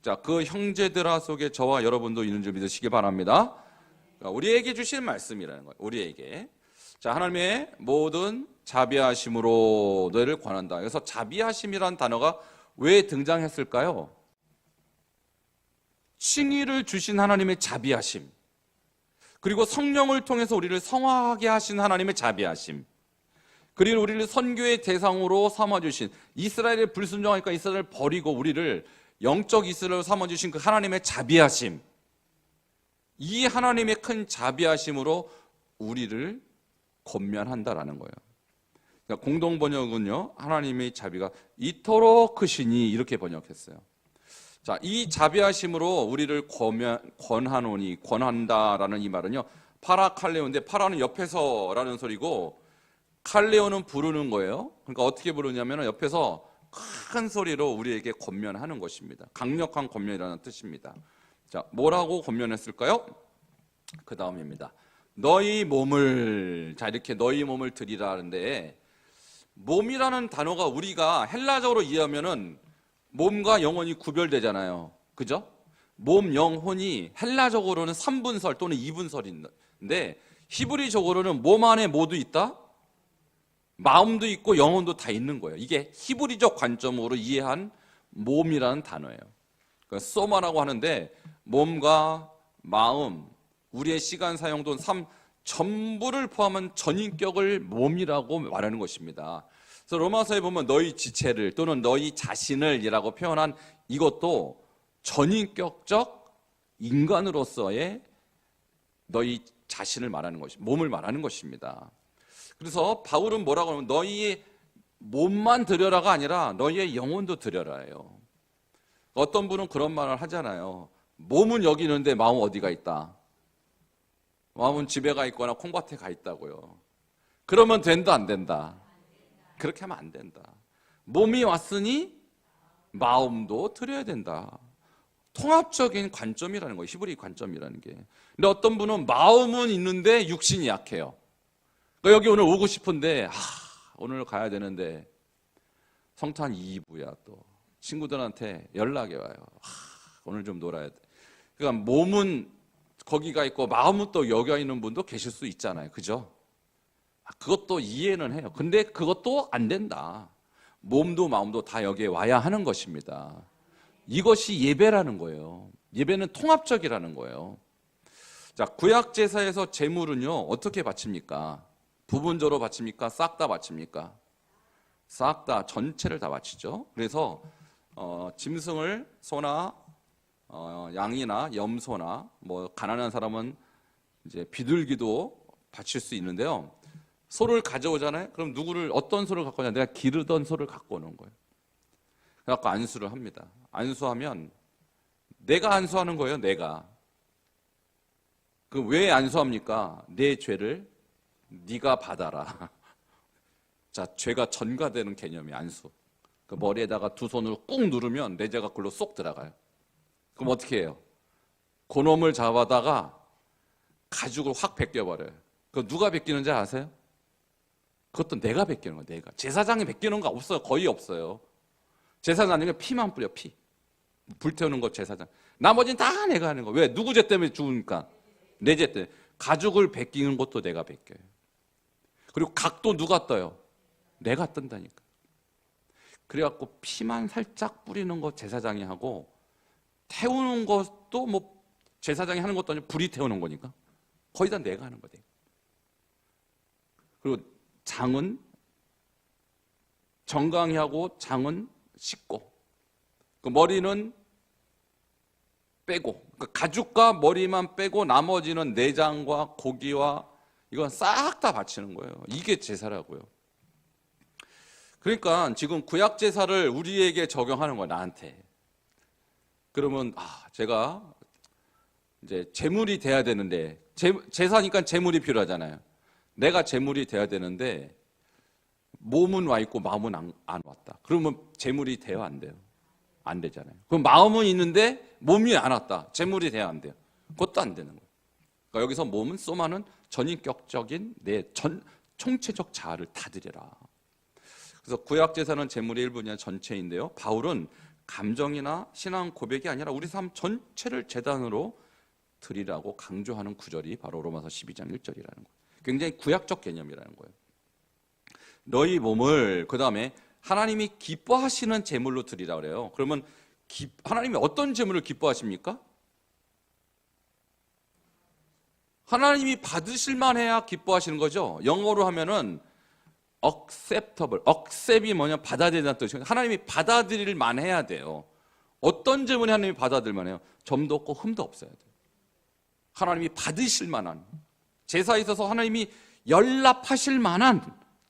자, 그 형제들아 속에 저와 여러분도 있는 줄 믿으시기 바랍니다. 우리에게 주신 말씀이라는 거예요. 우리에게. 자, 하나님의 모든 자비하심으로 너희를 권한다. 그래서 자비하심이란 단어가 왜 등장했을까요? 칭의를 주신 하나님의 자비하심, 그리고 성령을 통해서 우리를 성화하게 하신 하나님의 자비하심, 그리고 우리를 선교의 대상으로 삼아주신, 이스라엘에 불순종하니까 이스라엘을 버리고 우리를 영적 이스라엘로 삼아주신 그 하나님의 자비하심, 이 하나님의 큰 자비하심으로 우리를 권면한다라는 거예요. 그러니까 공동 번역은요, 하나님의 자비가 이토록 크시니 이렇게 번역했어요. 자, 이 자비하심으로 우리를 권하노니, 권한다라는 이 말은요, 파라칼레오인데 파라는 옆에서라는 소리고 칼레오는 부르는 거예요. 그러니까 어떻게 부르냐면 옆에서 큰 소리로 우리에게 권면하는 것입니다. 강력한 권면이라는 뜻입니다. 자, 뭐라고 권면했을까요? 그 다음입니다. 너희 몸을, 자, 이렇게 너희 몸을 드리라는데, 몸이라는 단어가 우리가 헬라적으로 이해하면은 몸과 영혼이 구별되잖아요. 그죠? 몸, 영혼이 헬라적으로는 3분설 또는 2분설인데 히브리적으로는 몸 안에 모두 있다? 마음도 있고 영혼도 다 있는 거예요. 이게 히브리적 관점으로 이해한 몸이라는 단어예요. 그러니까 소마라고 하는데 몸과 마음, 우리의 시간 사용돈 삶 전부를 포함한 전인격을 몸이라고 말하는 것입니다. 그래서 로마서에 보면 너희 지체를 또는 너희 자신을 이라고 표현한 이것도 전인격적 인간으로서의 너희 자신을 말하는 것이 몸을 말하는 것입니다. 그래서 바울은 뭐라고 하냐면 너희의 몸만 드려라가 아니라 너희의 영혼도 드려라예요. 어떤 분은 그런 말을 하잖아요. 몸은 여기 있는데 마음 어디가 있다? 마음은 집에 가 있거나 콩밭에 가 있다고요. 그러면 된다 안 된다? 그렇게 하면 안 된다. 몸이 왔으니 마음도 드려야 된다. 통합적인 관점이라는 거예요. 히브리 관점이라는 게. 근데 어떤 분은 마음은 있는데 육신이 약해요. 그러니까 여기 오늘 오고 싶은데 오늘 가야 되는데 성탄 2부야 또 친구들한테 연락이 와요. 오늘 좀 놀아야 돼. 그러니까 몸은 거기가 있고 마음은 또 여기 있는 분도 계실 수 있잖아요. 그죠? 그것도 이해는 해요. 근데 그것도 안 된다. 몸도 마음도 다 여기에 와야 하는 것입니다. 이것이 예배라는 거예요. 예배는 통합적이라는 거예요. 자, 구약 제사에서 제물은요 어떻게 바칩니까? 부분적으로 바칩니까? 싹 다 바칩니까? 싹 다 전체를 다 바치죠. 그래서 짐승을 소나 양이나 염소나 뭐 가난한 사람은 이제 비둘기도 바칠 수 있는데요. 소를 가져오잖아요. 그럼 누구를 어떤 소를 갖고 오냐? 내가 기르던 소를 갖고 오는 거예요. 그래갖고 안수를 합니다. 안수하면 내가 안수하는 거예요. 내가. 그 왜 안수합니까? 내 죄를 네가 받아라. 자, 죄가 전가되는 개념이 안수. 그 머리에다가 두 손으로 꾹 누르면 내 죄가 글로 쏙 들어가요. 그럼 어떻게 해요? 그놈을 잡아다가 가죽을 확 벗겨버려요. 그 누가 벗기는지 아세요? 그것도 내가 벗기는 거예요. 내가. 제사장이 벗기는 거 없어요. 거의 없어요. 제사장은 피만 뿌려. 피. 불태우는 거 제사장. 나머지는 다 내가 하는 거. 왜? 누구 죄 때문에 죽으니까? 내 죄 때문에. 가죽을 벗기는 것도 내가 벗겨요. 그리고 각도 누가 떠요? 내가 뜬다니까. 그래갖고 피만 살짝 뿌리는 거 제사장이 하고 태우는 것도 뭐 제사장이 하는 것도 아니고 불이 태우는 거니까 거의 다 내가 하는 거예요. 그리고 장은 정강이 하고 장은 씻고 그 머리는 빼고 그 가죽과 머리만 빼고 나머지는 내장과 고기와 이건 싹 다 바치는 거예요. 이게 제사라고요. 그러니까 지금 구약 제사를 우리에게 적용하는 거야, 나한테. 그러면 제가 이제 제물이 돼야 되는데 제사니까 제물이 필요하잖아요. 내가 제물이 돼야 되는데 몸은 와 있고 마음은 안 왔다. 그러면 제물이 돼요, 안 돼요? 안 되잖아요. 그럼 마음은 있는데 몸이 안 왔다. 제물이 돼야 안 돼요. 그것도 안 되는 거예요. 그러니까 여기서 몸은 소마는 전인격적인 내 총체적 자아를 다 드려라. 그래서 구약 제사는 제물의 일부냐 전체인데요. 바울은 감정이나 신앙 고백이 아니라 우리 삶 전체를 제단으로 드리라고 강조하는 구절이 바로 로마서 12장 1절이라는 거예요. 굉장히 구약적 개념이라는 거예요. 너희 몸을 그 다음에 하나님이 기뻐하시는 제물로 드리라 그래요. 그러면 하나님이 어떤 제물을 기뻐하십니까? 하나님이 받으실 만해야 기뻐하시는 거죠. 영어로 하면은 acceptable. accept이 뭐냐? 받아들이는 뜻이에요. 하나님이 받아들일 만해야 돼요. 어떤 제물이 하나님이 받아들일 만해요? 점도 없고 흠도 없어야 돼요. 하나님이 받으실 만한 제사에 있어서 하나님이 연락하실 만한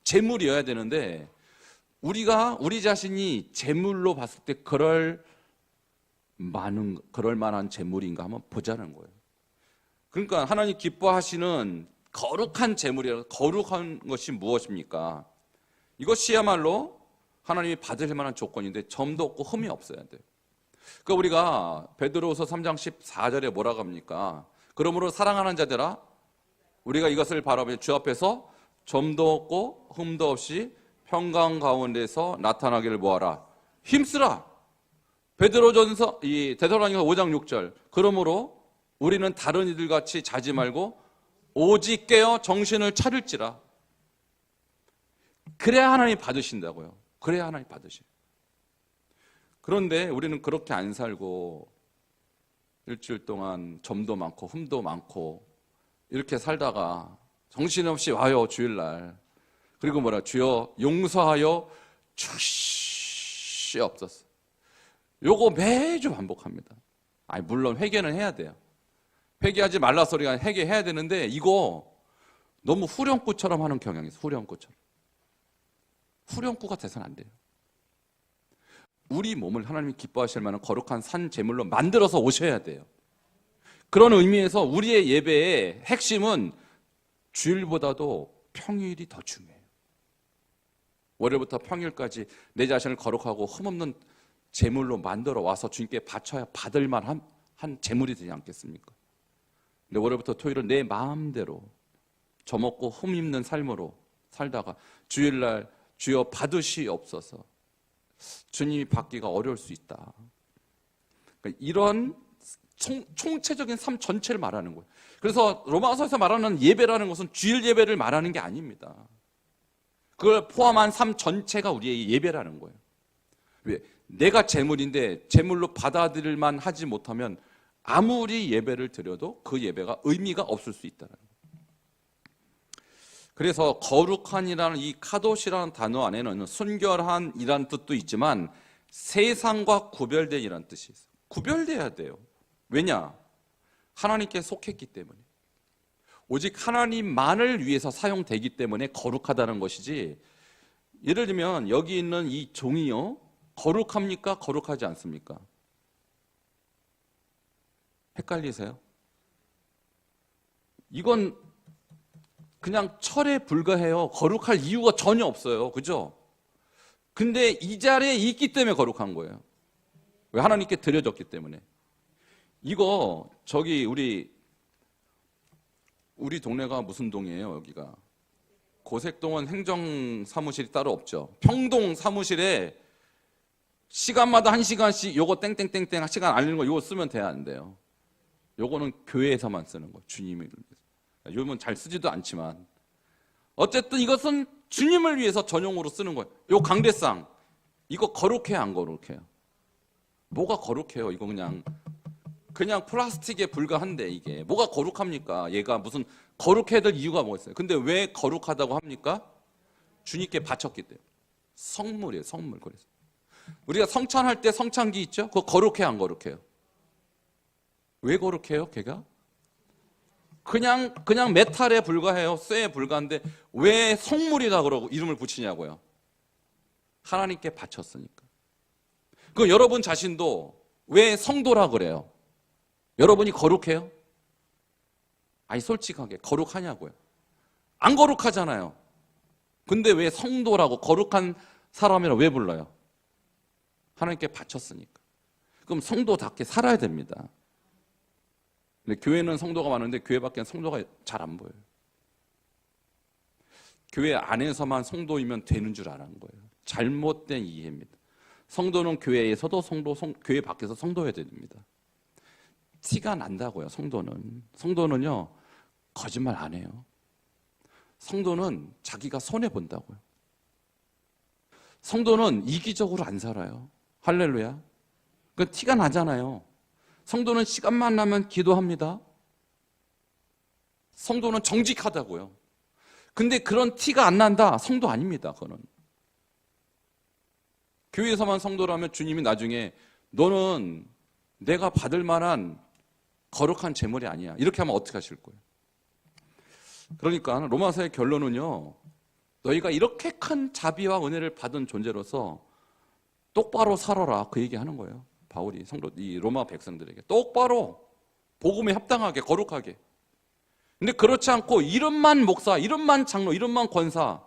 제물이어야 되는데 우리가 우리 자신이 제물로 봤을 때 그럴 만한 제물인가 한번 보자는 거예요. 그러니까 하나님 기뻐하시는 거룩한 제물이라, 거룩한 것이 무엇입니까? 이것이야말로 하나님이 받으실 만한 조건인데 점도 없고 흠이 없어야 돼요. 그러니까 우리가 베드로후서 3장 14절에 뭐라고 합니까? 그러므로 사랑하는 자들아, 우리가 이것을 바라보며 주 앞에서 점도 없고 흠도 없이 평강 가운데서 나타나기를 모아라. 힘쓰라. 베드로전서 데살로니가서 5장 6절. 그러므로 우리는 다른 이들 같이 자지 말고 오직 깨어 정신을 차릴지라. 그래야 하나님 받으신다고요. 그래야 하나님 받으셔요. 그런데 우리는 그렇게 안 살고 일주일 동안 점도 많고 흠도 많고 이렇게 살다가 정신없이 와요, 주일날. 그리고 뭐라, 주여 용서하여 주시옵소서. 요거 매주 반복합니다. 아니, 물론 회개는 해야 돼요. 회개하지 말라 소리가 아니라 회개해야 되는데 이거 너무 후렴구처럼 하는 경향이 있어요. 후렴구처럼. 후렴구가 돼서는 안 돼요. 우리 몸을 하나님이 기뻐하실 만한 거룩한 산 제물로 만들어서 오셔야 돼요. 그런 의미에서 우리의 예배의 핵심은 주일보다도 평일이 더 중요해요. 월요일부터 평일까지 내 자신을 거룩하고 흠없는 제물로 만들어 와서 주님께 바쳐야 받을 만한 제물이 되지 않겠습니까? 근데 월요일부터 토요일은 내 마음대로 점없고 흠없는 삶으로 살다가 주일날 주여 받으시옵소서. 주님이 받기가 어려울 수 있다. 그러니까 이런 총체적인 삶 전체를 말하는 거예요. 그래서 로마서에서 말하는 예배라는 것은 주일 예배를 말하는 게 아닙니다. 그걸 포함한 삶 전체가 우리의 예배라는 거예요. 왜? 내가 제물인데 제물로 받아들일 만 하지 못하면 아무리 예배를 드려도 그 예배가 의미가 없을 수 있다는 거예요. 그래서 거룩한이라는 이 카도시라는 단어 안에는 순결한이라는 뜻도 있지만 세상과 구별된이라는 뜻이 있어요. 구별돼야 돼요. 왜냐? 하나님께 속했기 때문에. 오직 하나님만을 위해서 사용되기 때문에 거룩하다는 것이지, 예를 들면 여기 있는 이 종이요, 거룩합니까? 거룩하지 않습니까? 헷갈리세요? 이건 그냥 철에 불과해요. 거룩할 이유가 전혀 없어요. 그죠? 근데 이 자리에 있기 때문에 거룩한 거예요. 왜? 하나님께 드려졌기 때문에. 이거 저기 우리 동네가 무슨 동이에요? 여기가 고색동은 행정사무실이 따로 없죠. 평동 사무실에 시간마다 1시간씩 요거 땡땡땡땡 시간 알리는 거 요거 쓰면 돼야 안 돼요. 요거는 교회에서만 쓰는 거. 주님을 위해서. 요즘은 잘 쓰지도 않지만 어쨌든 이것은 주님을 위해서 전용으로 쓰는 거예요. 요 강대상 이거 거룩해요, 안 거룩해요? 뭐가 거룩해요? 이거 그냥 플라스틱에 불과한데 이게 뭐가 거룩합니까? 얘가 무슨 거룩해야 될 이유가 뭐 있어요? 근데 왜 거룩하다고 합니까? 주님께 바쳤기 때문에. 성물이에요, 성물. 그래서 우리가 성찬할 때 성찬기 있죠? 그거 거룩해요, 안 거룩해요? 왜 거룩해요, 걔가? 그냥 메탈에 불과해요. 쇠에 불과한데 왜 성물이다 그러고 이름을 붙이냐고요? 하나님께 바쳤으니까. 그 여러분 자신도 왜 성도라 그래요? 여러분이 거룩해요? 아니 솔직하게 거룩하냐고요? 안 거룩하잖아요. 근데 왜 성도라고 거룩한 사람이라고 왜 불러요? 하나님께 바쳤으니까. 그럼 성도답게 살아야 됩니다. 근데 교회는 성도가 많은데 교회 밖에는 성도가 잘 안 보여요. 교회 안에서만 성도이면 되는 줄 아는 거예요. 잘못된 이해입니다. 성도는 교회에서도 교회 밖에서 성도여야 됩니다. 티가 난다고요. 성도는요 거짓말 안 해요. 성도는 자기가 손해 본다고요. 성도는 이기적으로 안 살아요. 할렐루야. 그 티가 나잖아요. 성도는 시간만 나면 기도합니다. 성도는 정직하다고요. 근데 그런 티가 안 난다. 성도 아닙니다. 그거는. 교회에서만 성도라면 주님이 나중에 너는 내가 받을 만한 거룩한 제물이 아니야. 이렇게 하면 어떻게 하실 거예요? 그러니까 로마서의 결론은요. 너희가 이렇게 큰 자비와 은혜를 받은 존재로서 똑바로 살아라. 그 얘기하는 거예요. 바울이 이 로마 백성들에게 똑바로 복음에 합당하게 거룩하게 근데 그렇지 않고 이름만 목사, 이름만 장로, 이름만 권사,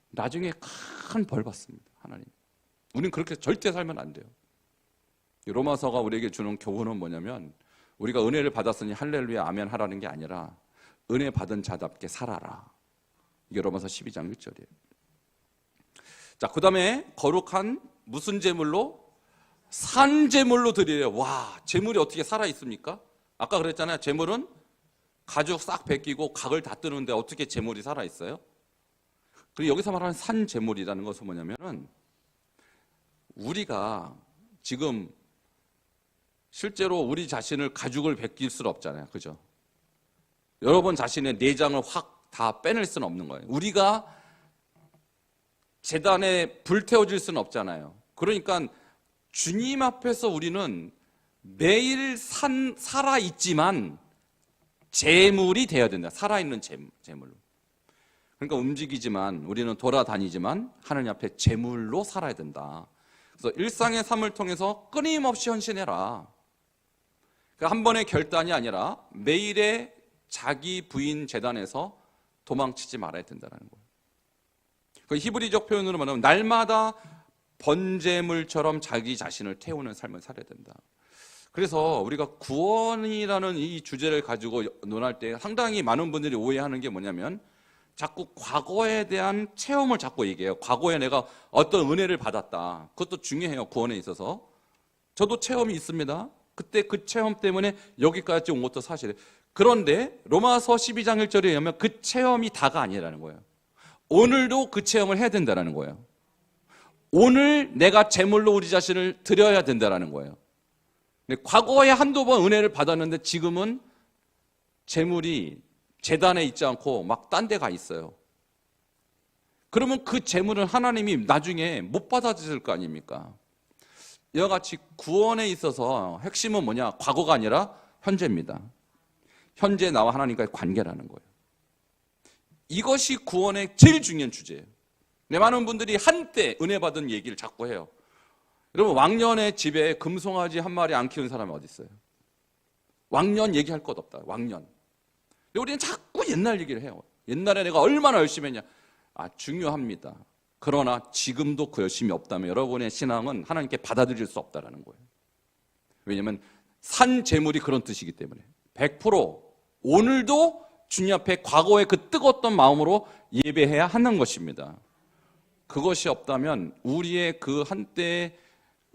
나중에 큰 벌 받습니다. 하나님. 우리는 그렇게 절대 살면 안 돼요. 로마서가 우리에게 주는 교훈은 뭐냐면, 우리가 은혜를 받았으니 할렐루야 아멘 하라는 게 아니라 은혜 받은 자답게 살아라. 이게 로마서 12장 1절이에요. 자, 그 다음에 거룩한 무슨 제물로? 산 제물로 드리래요. 와, 제물이 어떻게 살아있습니까? 아까 그랬잖아요. 제물은 가죽 싹 벗기고 각을 다 뜨는데 어떻게 제물이 살아있어요? 그리고 여기서 말하는 산 제물이라는 것은 뭐냐면은, 우리가 지금 실제로 우리 자신을 가죽을 벗길 수는 없잖아요. 그죠? 여러분 자신의 내장을 확 다 빼낼 수는 없는 거예요. 우리가 제단에 불태워질 수는 없잖아요. 그러니까 주님 앞에서 우리는 매일 살아있지만 제물이 되어야 된다. 살아있는 제물로. 그러니까 움직이지만, 우리는 돌아다니지만 하나님 앞에 제물로 살아야 된다. 그래서 일상의 삶을 통해서 끊임없이 헌신해라. 그러니까 한 번의 결단이 아니라 매일의 자기 부인 제단에서 도망치지 말아야 된다는 거예요. 그 히브리적 표현으로 말하면 날마다 번제물처럼 자기 자신을 태우는 삶을 살아야 된다. 그래서 우리가 구원이라는 이 주제를 가지고 논할 때 상당히 많은 분들이 오해하는 게 뭐냐면, 자꾸 과거에 대한 체험을 자꾸 얘기해요. 과거에 내가 어떤 은혜를 받았다. 그것도 중요해요. 구원에 있어서. 저도 체험이 있습니다. 그때 그 체험 때문에 여기까지 온 것도 사실이에요. 그런데 로마서 12장 1절에 의하면 그 체험이 다가 아니라는 거예요. 오늘도 그 체험을 해야 된다는 거예요. 오늘 내가 제물로 우리 자신을 드려야 된다는 거예요. 근데 과거에 한두 번 은혜를 받았는데 지금은 제물이 제단에 있지 않고 막 딴 데 가 있어요. 그러면 그 제물은 하나님이 나중에 못 받아주실 거 아닙니까? 이와 같이 구원에 있어서 핵심은 뭐냐? 과거가 아니라 현재입니다. 현재 나와 하나님과의 관계라는 거예요. 이것이 구원의 제일 중요한 주제예요. 많은 분들이 한때 은혜 받은 얘기를 자꾸 해요. 여러분, 왕년에 집에 금송아지 한 마리 안 키운 사람이 어디 있어요? 왕년 얘기할 것 없다. 왕년. 근데 우리는 자꾸 옛날 얘기를 해요. 옛날에 내가 얼마나 열심히 했냐. 중요합니다. 그러나 지금도 그 열심이 없다면 여러분의 신앙은 하나님께 받아들일 수 없다는 거예요. 왜냐하면 산 제물이 그런 뜻이기 때문에 100% 오늘도 주님 앞에 과거의 그 뜨거웠던 마음으로 예배해야 하는 것입니다. 그것이 없다면 우리의 그 한때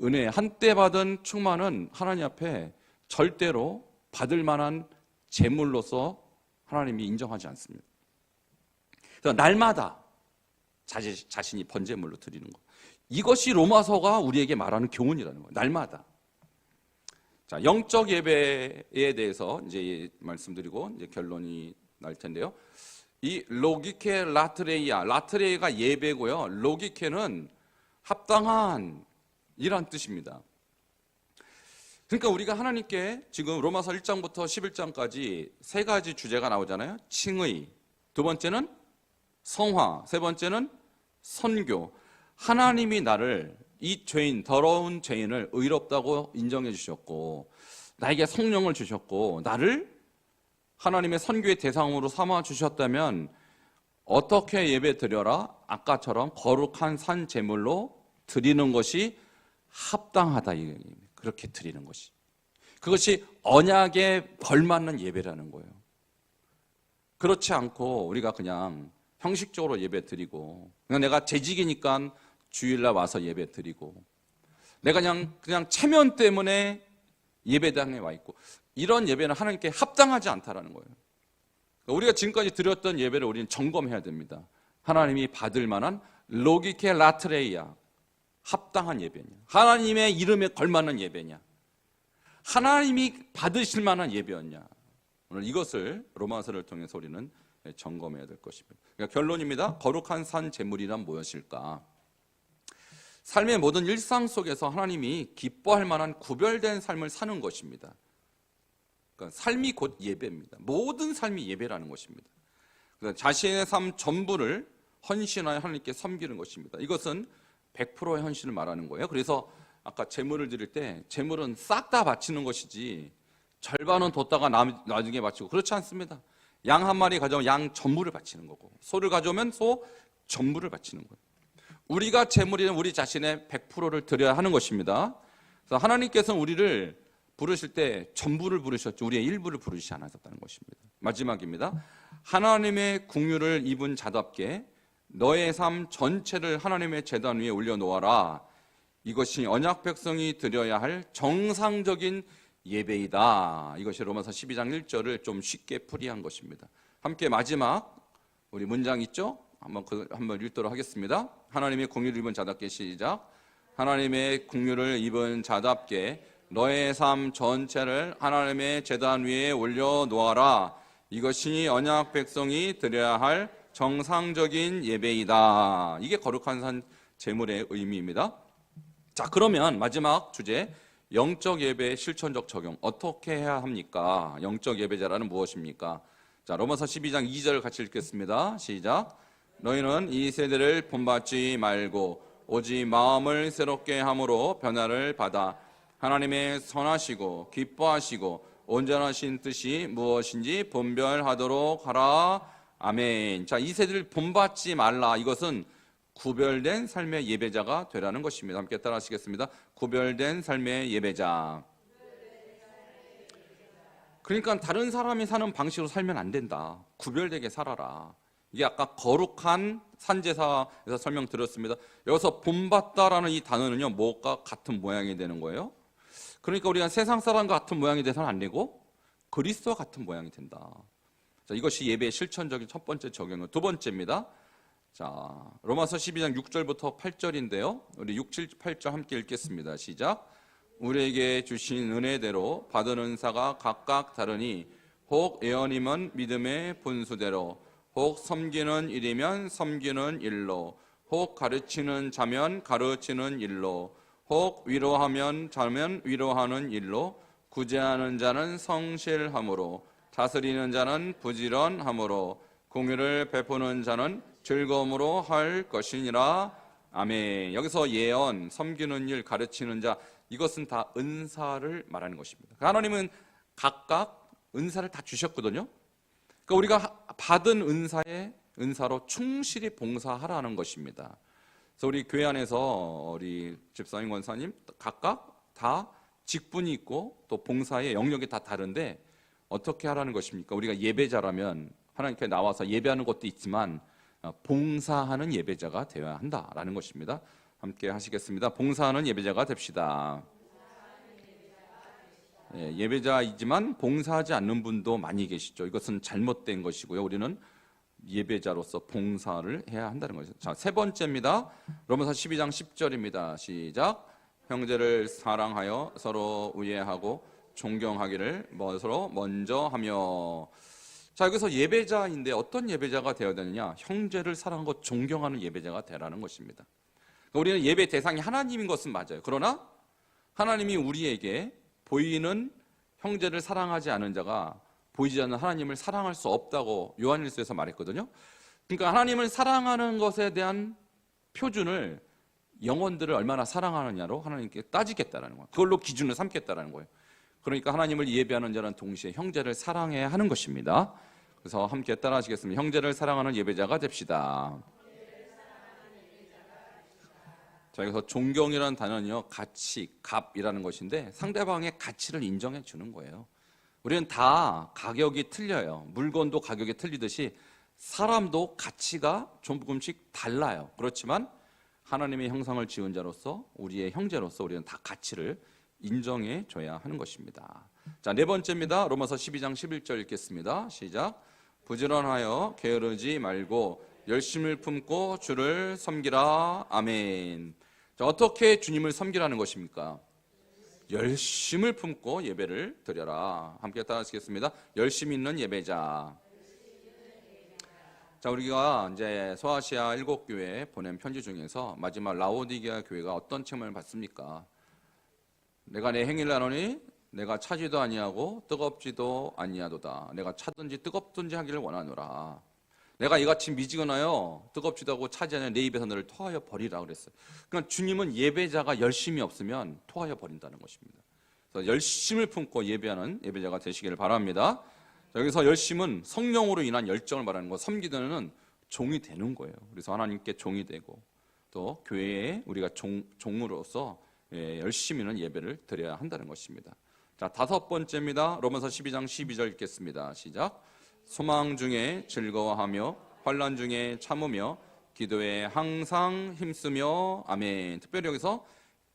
은혜, 한때 받은 충만은 하나님 앞에 절대로 받을 만한 제물로서 하나님이 인정하지 않습니다. 그래서 날마다 자신이 번제물로 드리는 것. 이것이 로마서가 우리에게 말하는 교훈이라는 거예요. 날마다. 자, 영적 예배에 대해서 이제 말씀드리고 이제 결론이 날 텐데요. 이 로기케 라트레이아, 라트레이가 예배고요. 로기케는 합당한 이란 뜻입니다. 그러니까 우리가 하나님께 지금 로마서 1장부터 11장까지 세 가지 주제가 나오잖아요. 칭의, 두 번째는 성화, 세 번째는 선교. 하나님이 나를, 이 죄인, 더러운 죄인을 의롭다고 인정해 주셨고 나에게 성령을 주셨고 나를 하나님의 선교의 대상으로 삼아 주셨다면 어떻게 예배 드려라? 아까처럼 거룩한 산 제물로 드리는 것이 합당하다. 그렇게 드리는 것이. 그것이 언약에 걸맞는 예배라는 거예요. 그렇지 않고 우리가 그냥 형식적으로 예배 드리고 그냥 내가 재직이니까 주일날 와서 예배 드리고 내가 그냥 체면 때문에 예배당에 와 있고 이런 예배는 하나님께 합당하지 않다라는 거예요. 우리가 지금까지 드렸던 예배를 우리는 점검해야 됩니다. 하나님이 받을 만한 로기케 라트레이아, 합당한 예배냐, 하나님의 이름에 걸맞는 예배냐, 하나님이 받으실 만한 예배였냐. 오늘 이것을 로마서를 통해서 우리는 점검해야 될 것입니다. 그러니까 결론입니다. 거룩한 산 제물이란 무엇일까? 삶의 모든 일상 속에서 하나님이 기뻐할 만한 구별된 삶을 사는 것입니다. 그러니까 삶이 곧 예배입니다. 모든 삶이 예배라는 것입니다. 그러니까 자신의 삶 전부를 헌신하여 하나님께 섬기는 것입니다. 이것은 100%의 헌신을 말하는 거예요. 그래서 아까 제물을 드릴 때 제물은 싹 다 바치는 것이지 절반은 뒀다가 나중에 바치고 그렇지 않습니다. 양 한 마리 가져오면 양 전부를 바치는 거고 소를 가져오면 소 전부를 바치는 거예요. 우리가 제물이는 우리 자신의 100%를 드려야 하는 것입니다. 그래서 하나님께서는 우리를 부르실 때 전부를 부르셨죠. 우리의 일부를 부르시지 않으셨다는 것입니다. 마지막입니다. 하나님의 국류를 입은 자답게 너의 삶 전체를 하나님의 제단 위에 올려놓아라. 이것이 언약 백성이 드려야 할 정상적인 예배이다. 이것이 로마서 12장 1절을 좀 쉽게 풀이한 것입니다. 함께 마지막 우리 문장 있죠? 한번 읽도록 하겠습니다. 하나님의 국류를 입은 자답게 시작. 하나님의 국류를 입은 자답게 너의 삶 전체를 하나님의 제단 위에 올려놓아라. 이것이 언약 백성이 드려야 할 정상적인 예배이다. 이게 거룩한 산 제물의 의미입니다. 자, 그러면 마지막 주제 영적 예배의 실천적 적용 어떻게 해야 합니까? 영적 예배자라는 무엇입니까? 자, 로마서 12장 2절 같이 읽겠습니다. 시작. 너희는 이 세대를 본받지 말고 오직 마음을 새롭게 함으로 변화를 받아 하나님의 선하시고 기뻐하시고 온전하신 뜻이 무엇인지 분별하도록 하라. 아멘. 자, 이 세대를 본받지 말라. 이것은 구별된 삶의 예배자가 되라는 것입니다. 함께 따라 하시겠습니다. 구별된 삶의 예배자. 그러니까 다른 사람이 사는 방식으로 살면 안 된다. 구별되게 살아라. 이게 아까 거룩한 산제사에서 설명드렸습니다. 여기서 본받다라는 이 단어는요, 뭐가 같은 모양이 되는 거예요? 그러니까 우리가 세상 사람과 같은 모양이 돼서는 안 되고 그리스도와 같은 모양이 된다. 자, 이것이 예배의 실천적인 첫 번째 적용은 두 번째입니다. 자, 로마서 12장 6절부터 8절인데요. 우리 6, 7, 8절 함께 읽겠습니다. 시작. 우리에게 주신 은혜대로 받은 은사가 각각 다르니 혹 예언이면 믿음의 분수대로 혹 섬기는 일이면 섬기는 일로 혹 가르치는 자면 가르치는 일로 혹 위로하면 자면 위로하는 일로 구제하는 자는 성실함으로 다스리는 자는 부지런함으로 공유를 베푸는 자는 즐거움으로 할 것이니라. 아멘. 여기서 예언, 섬기는 일, 가르치는 자 이것은 다 은사를 말하는 것입니다. 하나님은 각각 은사를 다 주셨거든요. 그러니까 우리가 받은 은사로 충실히 봉사하라는 것입니다. 그래서 우리 교회 안에서 우리 집사님, 권사님 각각 다 직분이 있고 또 봉사의 영역이 다 다른데 어떻게 하라는 것입니까? 우리가 예배자라면 하나님께 나와서 예배하는 것도 있지만 봉사하는 예배자가 되어야 한다라는 것입니다. 함께 하시겠습니다. 봉사하는 예배자가 됩시다. 예배자이지만 봉사하지 않는 분도 많이 계시죠. 이것은 잘못된 것이고요. 우리는 예배자로서 봉사를 해야 한다는 것이죠. 자, 세 번째입니다. 로마서 12장 10절입니다. 시작. 형제를 사랑하여 서로 우애하고 존경하기를 서로 먼저 하며. 자, 여기서 예배자인데 어떤 예배자가 되어야 되느냐? 형제를 사랑하고 존경하는 예배자가 되라는 것입니다. 그러니까 우리는 예배 대상이 하나님인 것은 맞아요. 그러나 하나님이 우리에게 보이는 형제를 사랑하지 않은 자가 보이지 않는 하나님을 사랑할 수 없다고 요한일서에서 말했거든요. 그러니까 하나님을 사랑하는 것에 대한 표준을 영혼들을 얼마나 사랑하느냐로 하나님께 따지겠다라는 거예요. 그걸로 기준을 삼겠다라는 거예요. 그러니까 하나님을 예배하는 자는 동시에 형제를 사랑해야 하는 것입니다. 그래서 함께 따라하시겠습니다. 형제를 사랑하는 예배자가 됩시다. 자, 여기서 존경이라는 단어는요, 가치, 값이라는 것인데 상대방의 가치를 인정해 주는 거예요. 우리는 다 가격이 틀려요. 물건도 가격이 틀리듯이 사람도 가치가 조금씩 달라요. 그렇지만 하나님의 형상을 지은 자로서 우리의 형제로서 우리는 다 가치를 인정해 줘야 하는 것입니다. 자, 네 번째입니다. 로마서 12장 11절 읽겠습니다. 시작. 부지런하여 게으르지 말고 열심을 품고 주를 섬기라. 아멘. 자, 어떻게 주님을 섬기라는 것입니까? 열심을 품고 예배를 드려라. 함께 따라하시겠습니다. 열심 있는 예배자. 자, 우리가 이제 소아시아 7교회에 보낸 편지 중에서 마지막 라오디게아 교회가 어떤 책임을 받습니까? 내가 내 행위를 하노니 내가 차지도 아니하고 뜨겁지도 아니하도다. 내가 차든지 뜨겁든지 하기를 원하노라. 내가 이같이 미지근하여 뜨겁지도 않고 차지 않으면 내 입에서 너를 토하여 버리라 그랬어요. 그러니까 주님은 예배자가 열심이 없으면 토하여 버린다는 것입니다. 그래서 열심을 품고 예배하는 예배자가 되시기를 바랍니다. 자, 여기서 열심은 성령으로 인한 열정을 말하는 거, 섬기는 종이 되는 거예요. 그래서 하나님께 종이 되고 또 교회에 우리가 종으로서 열심히는 예배를 드려야 한다는 것입니다. 자, 5번째입니다. 로마서 12장 12절 읽겠습니다. 시작. 소망 중에 즐거워하며 환난 중에 참으며 기도에 항상 힘쓰며. 아멘. 특별히 여기서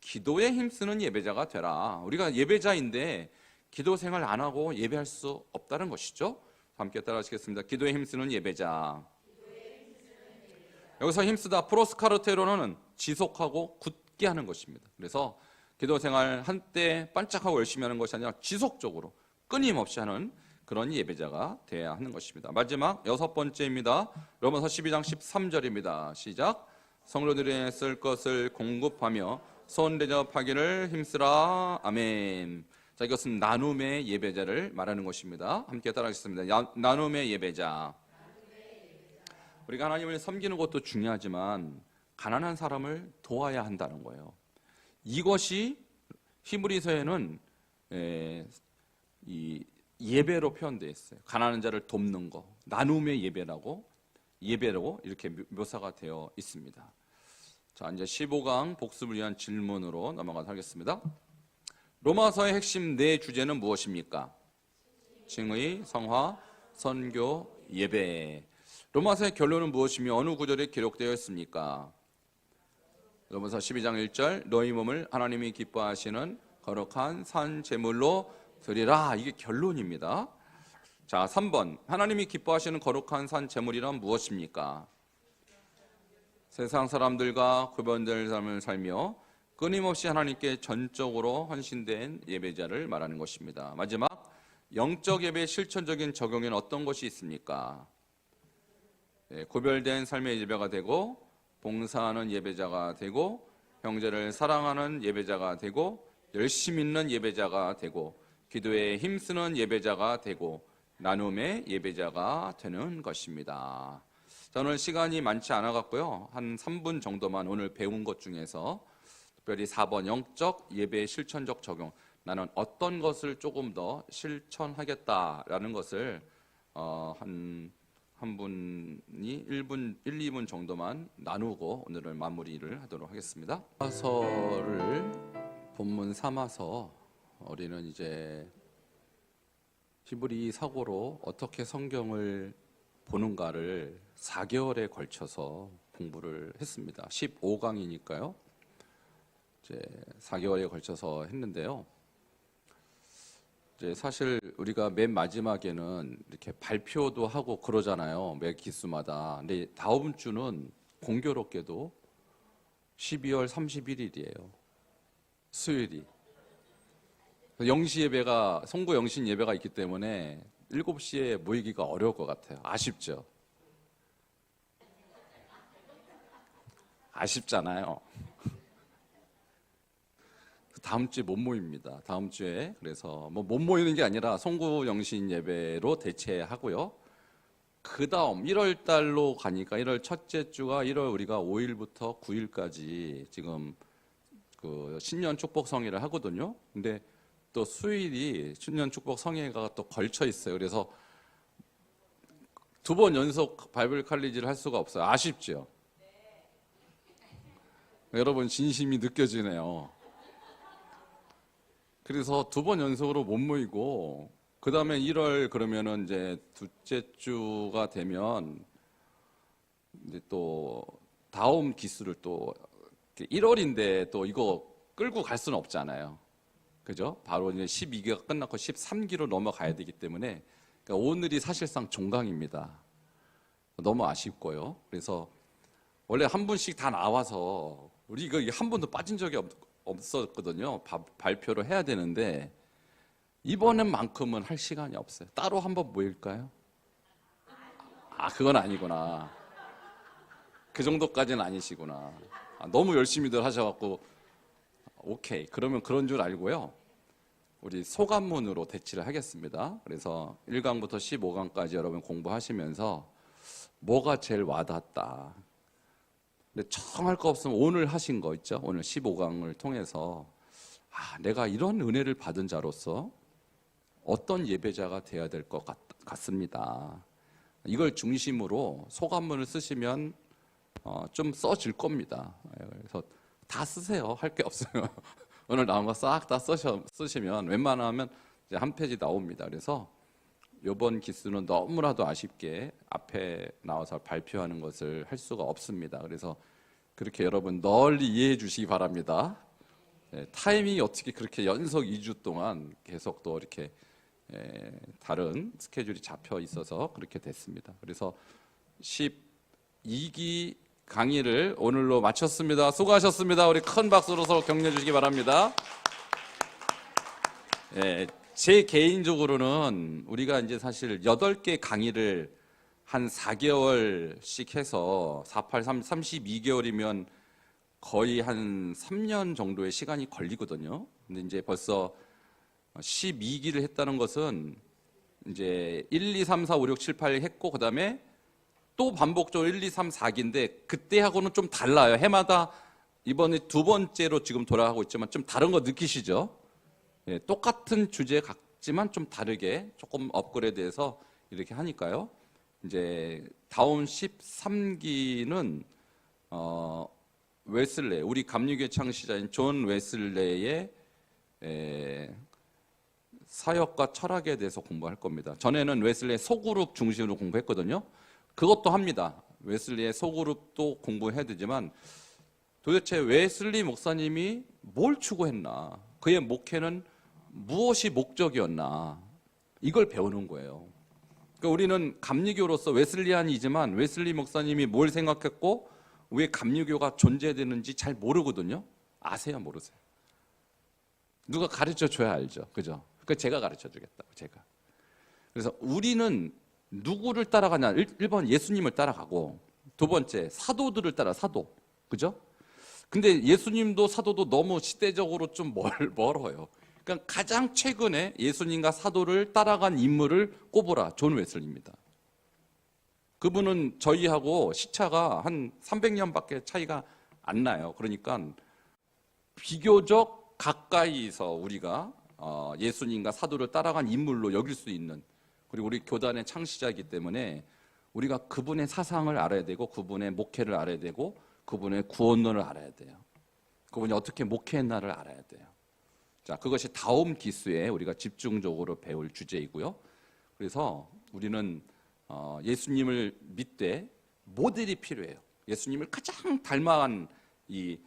기도에 힘쓰는 예배자가 되라. 우리가 예배자인데 기도 생활 안 하고 예배할 수 없다는 것이죠. 함께 따라하시겠습니다. 기도에 힘쓰는 예배자. 여기서 힘쓰다 프로스카르테로는 지속하고 굳게 하는 것입니다. 그래서 기도 생활 한때 반짝하고 열심히 하는 것이 아니라 지속적으로 끊임없이 하는 그런 예배자가 되어야 하는 것입니다. 마지막 6번째입니다. 로마서 12장 13절입니다. 시작. 성도들이 쓸 것을 공급하며 소원 대접하기를 힘쓰라. 아멘. 자, 이것은 나눔의 예배자를 말하는 것입니다. 함께 따라하겠습니다. 나눔의 예배자. 우리가 하나님을 섬기는 것도 중요하지만 가난한 사람을 도와야 한다는 거예요. 이것이 히브리서에는 이 예배로 표현되어 있어요. 가난한 자를 돕는 거, 나눔의 예배로 이렇게 묘사가 되어 있습니다. 자, 이제 15강 복습을 위한 질문으로 넘어가도록 하겠습니다. 로마서의 핵심 네 주제는 무엇입니까? 칭의, 성화, 선교, 예배. 로마서의 결론은 무엇이며 어느 구절에 기록되어 있습니까? 로마서 12장 1절 너희 몸을 하나님이 기뻐하시는 거룩한 산 제물로 드리라. 이게 결론입니다. 자, 3번 하나님이 기뻐하시는 거룩한 산 제물이란 무엇입니까? 세상 사람들과 구별된 삶을 살며 끊임없이 하나님께 전적으로 헌신된 예배자를 말하는 것입니다. 마지막 영적 예배의 실천적인 적용에는 어떤 것이 있습니까? 구별된 삶의 예배가 되고 봉사하는 예배자가 되고 형제를 사랑하는 예배자가 되고 열심 있는 예배자가 되고 기도에 힘쓰는 예배자가 되고 나눔의 예배자가 되는 것입니다. 자, 오늘 시간이 많지 않아 갖고요. 한 3분 정도만 오늘 배운 것 중에서 특별히 4번 영적 예배의 실천적 적용, 나는 어떤 것을 조금 더 실천하겠다라는 것을 한 분이 1, 2분 정도만 나누고 오늘은 마무리를 하도록 하겠습니다. 서를 본문 삼아서 우리는 이제 히브리 사고로 어떻게 성경을 보는가를 4개월에 걸쳐서 공부를 했습니다. 15강이니까요. 이제 4개월에 걸쳐서 했는데요. 이제 사실 우리가 맨 마지막에는 이렇게 발표도 하고 그러잖아요. 매 기수마다. 근데 다음 주는 공교롭게도 12월 31일이에요. 수요일이. 영시 예배가, 송구 영신 예배가 있기 때문에 7시에 모이기가 어려울 것 같아요. 아쉽죠? 아쉽잖아요. 다음 주에 못 모입니다. 다음 주에. 그래서 뭐 못 모이는 게 아니라 송구 영신 예배로 대체하고요. 그 다음 1월 달로 가니까 1월 첫째 주가 1월 우리가 5일부터 9일까지 지금 그 신년 축복 성회를 하거든요. 근데 또 수요일이 신년 축복 성회가 또 걸쳐 있어요. 그래서 2번 연속 바이블 칼리지를 할 수가 없어요. 아쉽죠? 여러분 진심이 느껴지네요. 그래서 2번 연속으로 못 모이고 그 다음에 1월 그러면은 이제 둘째 주가 되면 이제 또 다음 기수를 또 1월인데 또 이거 끌고 갈 수는 없잖아요. 그죠? 바로 이제 12기가 끝났고 13기로 넘어가야 되기 때문에 그러니까 오늘이 사실상 종강입니다. 너무 아쉽고요. 그래서 원래 한 분씩 다 나와서 우리 이거 한 번도 빠진 적이 없었거든요. 발표를 해야 되는데 이번엔만큼은 할 시간이 없어요. 따로 한번 모일까요? 그건 아니구나. 그 정도까지는 아니시구나. 너무 열심히들 하셔갖고 오케이. 그러면 그런 줄 알고요. 우리 소감문으로 대치를 하겠습니다. 그래서 1강부터 15강까지 여러분 공부하시면서 뭐가 제일 와닿았다. 근데 정 할 거 없으면 오늘 하신 거 있죠? 오늘 15강을 통해서 내가 이런 은혜를 받은 자로서 어떤 예배자가 돼야 될 것 같습니다. 이걸 중심으로 소감문을 쓰시면 좀 써질 겁니다. 그래서 다 쓰세요. 할 게 없어요. 오늘 나온 거 싹 다 쓰시면 웬만하면 이제 한 페이지 나옵니다. 그래서 이번 기수는 너무나도 아쉽게 앞에 나와서 발표하는 것을 할 수가 없습니다. 그래서 그렇게 여러분 널리 이해해 주시기 바랍니다. 타이밍이 어떻게 그렇게 연속 2주 동안 계속 또 이렇게 다른 스케줄이 잡혀 있어서 그렇게 됐습니다. 그래서 12기 강의를 오늘로 마쳤습니다. 수고하셨습니다. 우리 큰 박수로 서로 격려해 주시기 바랍니다. 제 개인적으로는 우리가 이제 사실 8개 강의를 한 4개월씩 해서 32개월이면 거의 한 3년 정도의 시간이 걸리거든요. 근데 이제 벌써 12기를 했다는 것은 이제 1, 2, 3, 4, 5, 6, 7, 8 했고 그다음에 또 반복적으로 1, 2, 3, 4기인데 그때하고는 좀 달라요. 해마다 이번에 두 번째로 지금 돌아가고 있지만 좀 다른 거 느끼시죠? 똑같은 주제 같지만 좀 다르게 조금 업그레이드해서 이렇게 하니까요. 이제 다음 13기는 웨슬레, 우리 감리교회 창시자인 존 웨슬레의 사역과 철학에 대해서 공부할 겁니다. 전에는 웨슬레의 소그룹 중심으로 공부했거든요. 그것도 합니다. 웨슬리의 소그룹도 공부해야 되지만 도대체 웨슬리 목사님이 뭘 추구했나? 그의 목회는 무엇이 목적이었나? 이걸 배우는 거예요. 그러니까 우리는 감리교로서 웨슬리안이지만 웨슬리 목사님이 뭘 생각했고 왜 감리교가 존재되는지 잘 모르거든요. 아세요, 모르세요? 누가 가르쳐 줘야 알죠, 그죠? 그 제가 가르쳐 주겠다고 제가. 그래서 우리는 누구를 따라가냐? 1번 예수님을 따라가고 두 번째 사도들을 따라 사도, 그죠? 근데 예수님도 사도도 너무 시대적으로 좀 멀어요. 그러니까 가장 최근에 예수님과 사도를 따라간 인물을 꼽으라. 존 웨슬리입니다. 그분은 저희하고 시차가 한 300년밖에 차이가 안 나요. 그러니까 비교적 가까이서 우리가 예수님과 사도를 따라간 인물로 여길 수 있는, 그리고 우리 교단의 창시자이기 때문에 우리가 그분의 사상을 알아야 되고 그분의 목회를 알아야 되고 그분의 구원론을 알아야 돼요. 그분이 어떻게 목회했나를 알아야 돼요. 자, 그것이 다음 기수에 우리가 집중적으로 배울 주제이고요. 그래서 우리는 예수님을 믿되 모델이 필요해요. 예수님을 가장 닮아간 이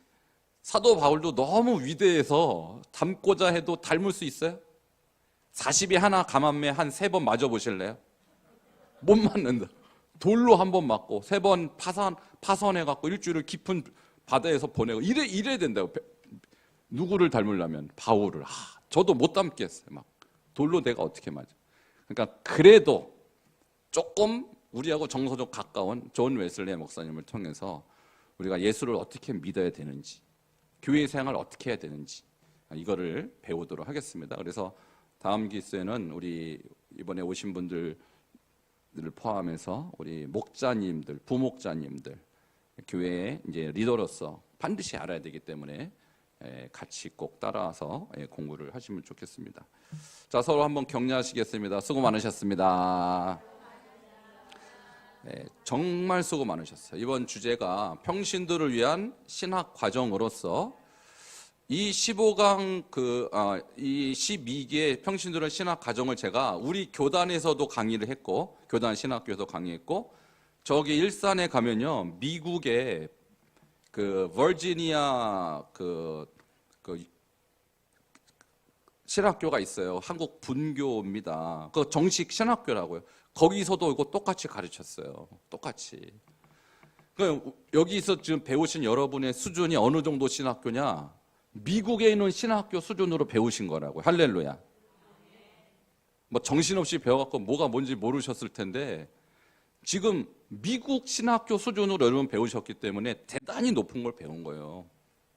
사도 바울도 너무 위대해서 닮고자 해도 닮을 수 있어요? 40에 하나 감암매 한 3번 맞아 보실래요? 못 맞는다. 돌로 한 번 맞고 3번 파선해 갖고 일주일을 깊은 바다에서 보내고 이래야 된다고. 누구를 닮으려면 바울을. 저도 못 닮겠어요. 막 돌로 내가 어떻게 맞아? 그러니까 그래도 조금 우리하고 정서적 가까운 존 웨슬리 목사님을 통해서 우리가 예수를 어떻게 믿어야 되는지, 교회 생활을 어떻게 해야 되는지 이거를 배우도록 하겠습니다. 그래서 다음 기수에는 우리 이번에 오신 분들을 포함해서 우리 목자님들, 부목자님들, 교회의 이제 리더로서 반드시 알아야 되기 때문에 같이 꼭 따라와서 공부를 하시면 좋겠습니다. 자, 서로 한번 격려하시겠습니다. 수고 많으셨습니다. 정말 수고 많으셨어요. 이번 주제가 평신도를 위한 신학 과정으로서 이 15강 이 12기의 평신도를 신학 과정을 제가 우리 교단에서도 강의를 했고 교단 신학교에서 강의했고 저기 일산에 가면요 미국의 그 버지니아 그 신학교가 있어요. 한국 분교입니다. 그 정식 신학교라고요. 거기서도 이거 똑같이 가르쳤어요. 똑같이. 그러니까 여기서 지금 배우신 여러분의 수준이 어느 정도 신학교냐? 미국에 있는 신학교 수준으로 배우신 거라고요. 할렐루야. 뭐 정신없이 배워갖고 뭐가 뭔지 모르셨을 텐데 지금 미국 신학교 수준으로 여러분 배우셨기 때문에 대단히 높은 걸 배운 거예요.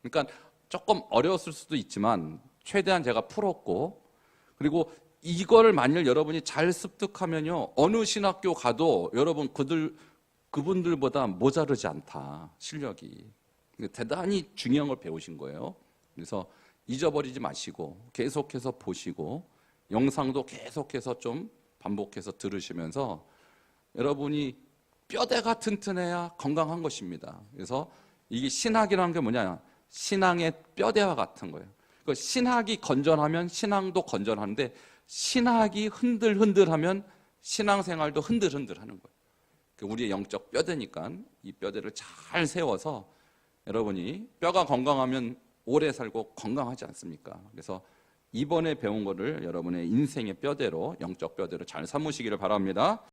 그러니까 조금 어려웠을 수도 있지만 최대한 제가 풀었고, 그리고 이거를 만일 여러분이 잘 습득하면요 어느 신학교 가도 여러분 그분들보다 모자르지 않다, 실력이. 대단히 중요한 걸 배우신 거예요. 그래서 잊어버리지 마시고 계속해서 보시고 영상도 계속해서 좀 반복해서 들으시면서 여러분이 뼈대가 튼튼해야 건강한 것입니다. 그래서 이게 신학이라는 게 뭐냐? 신앙의 뼈대와 같은 거예요. 그 신학이 건전하면 신앙도 건전한데 신학이 흔들흔들하면 신앙생활도 흔들흔들하는 거예요. 우리의 영적 뼈대니까 이 뼈대를 잘 세워서 여러분이 뼈가 건강하면 오래 살고 건강하지 않습니까? 그래서 이번에 배운 거를 여러분의 인생의 뼈대로 영적 뼈대로 잘 삼으시기를 바랍니다.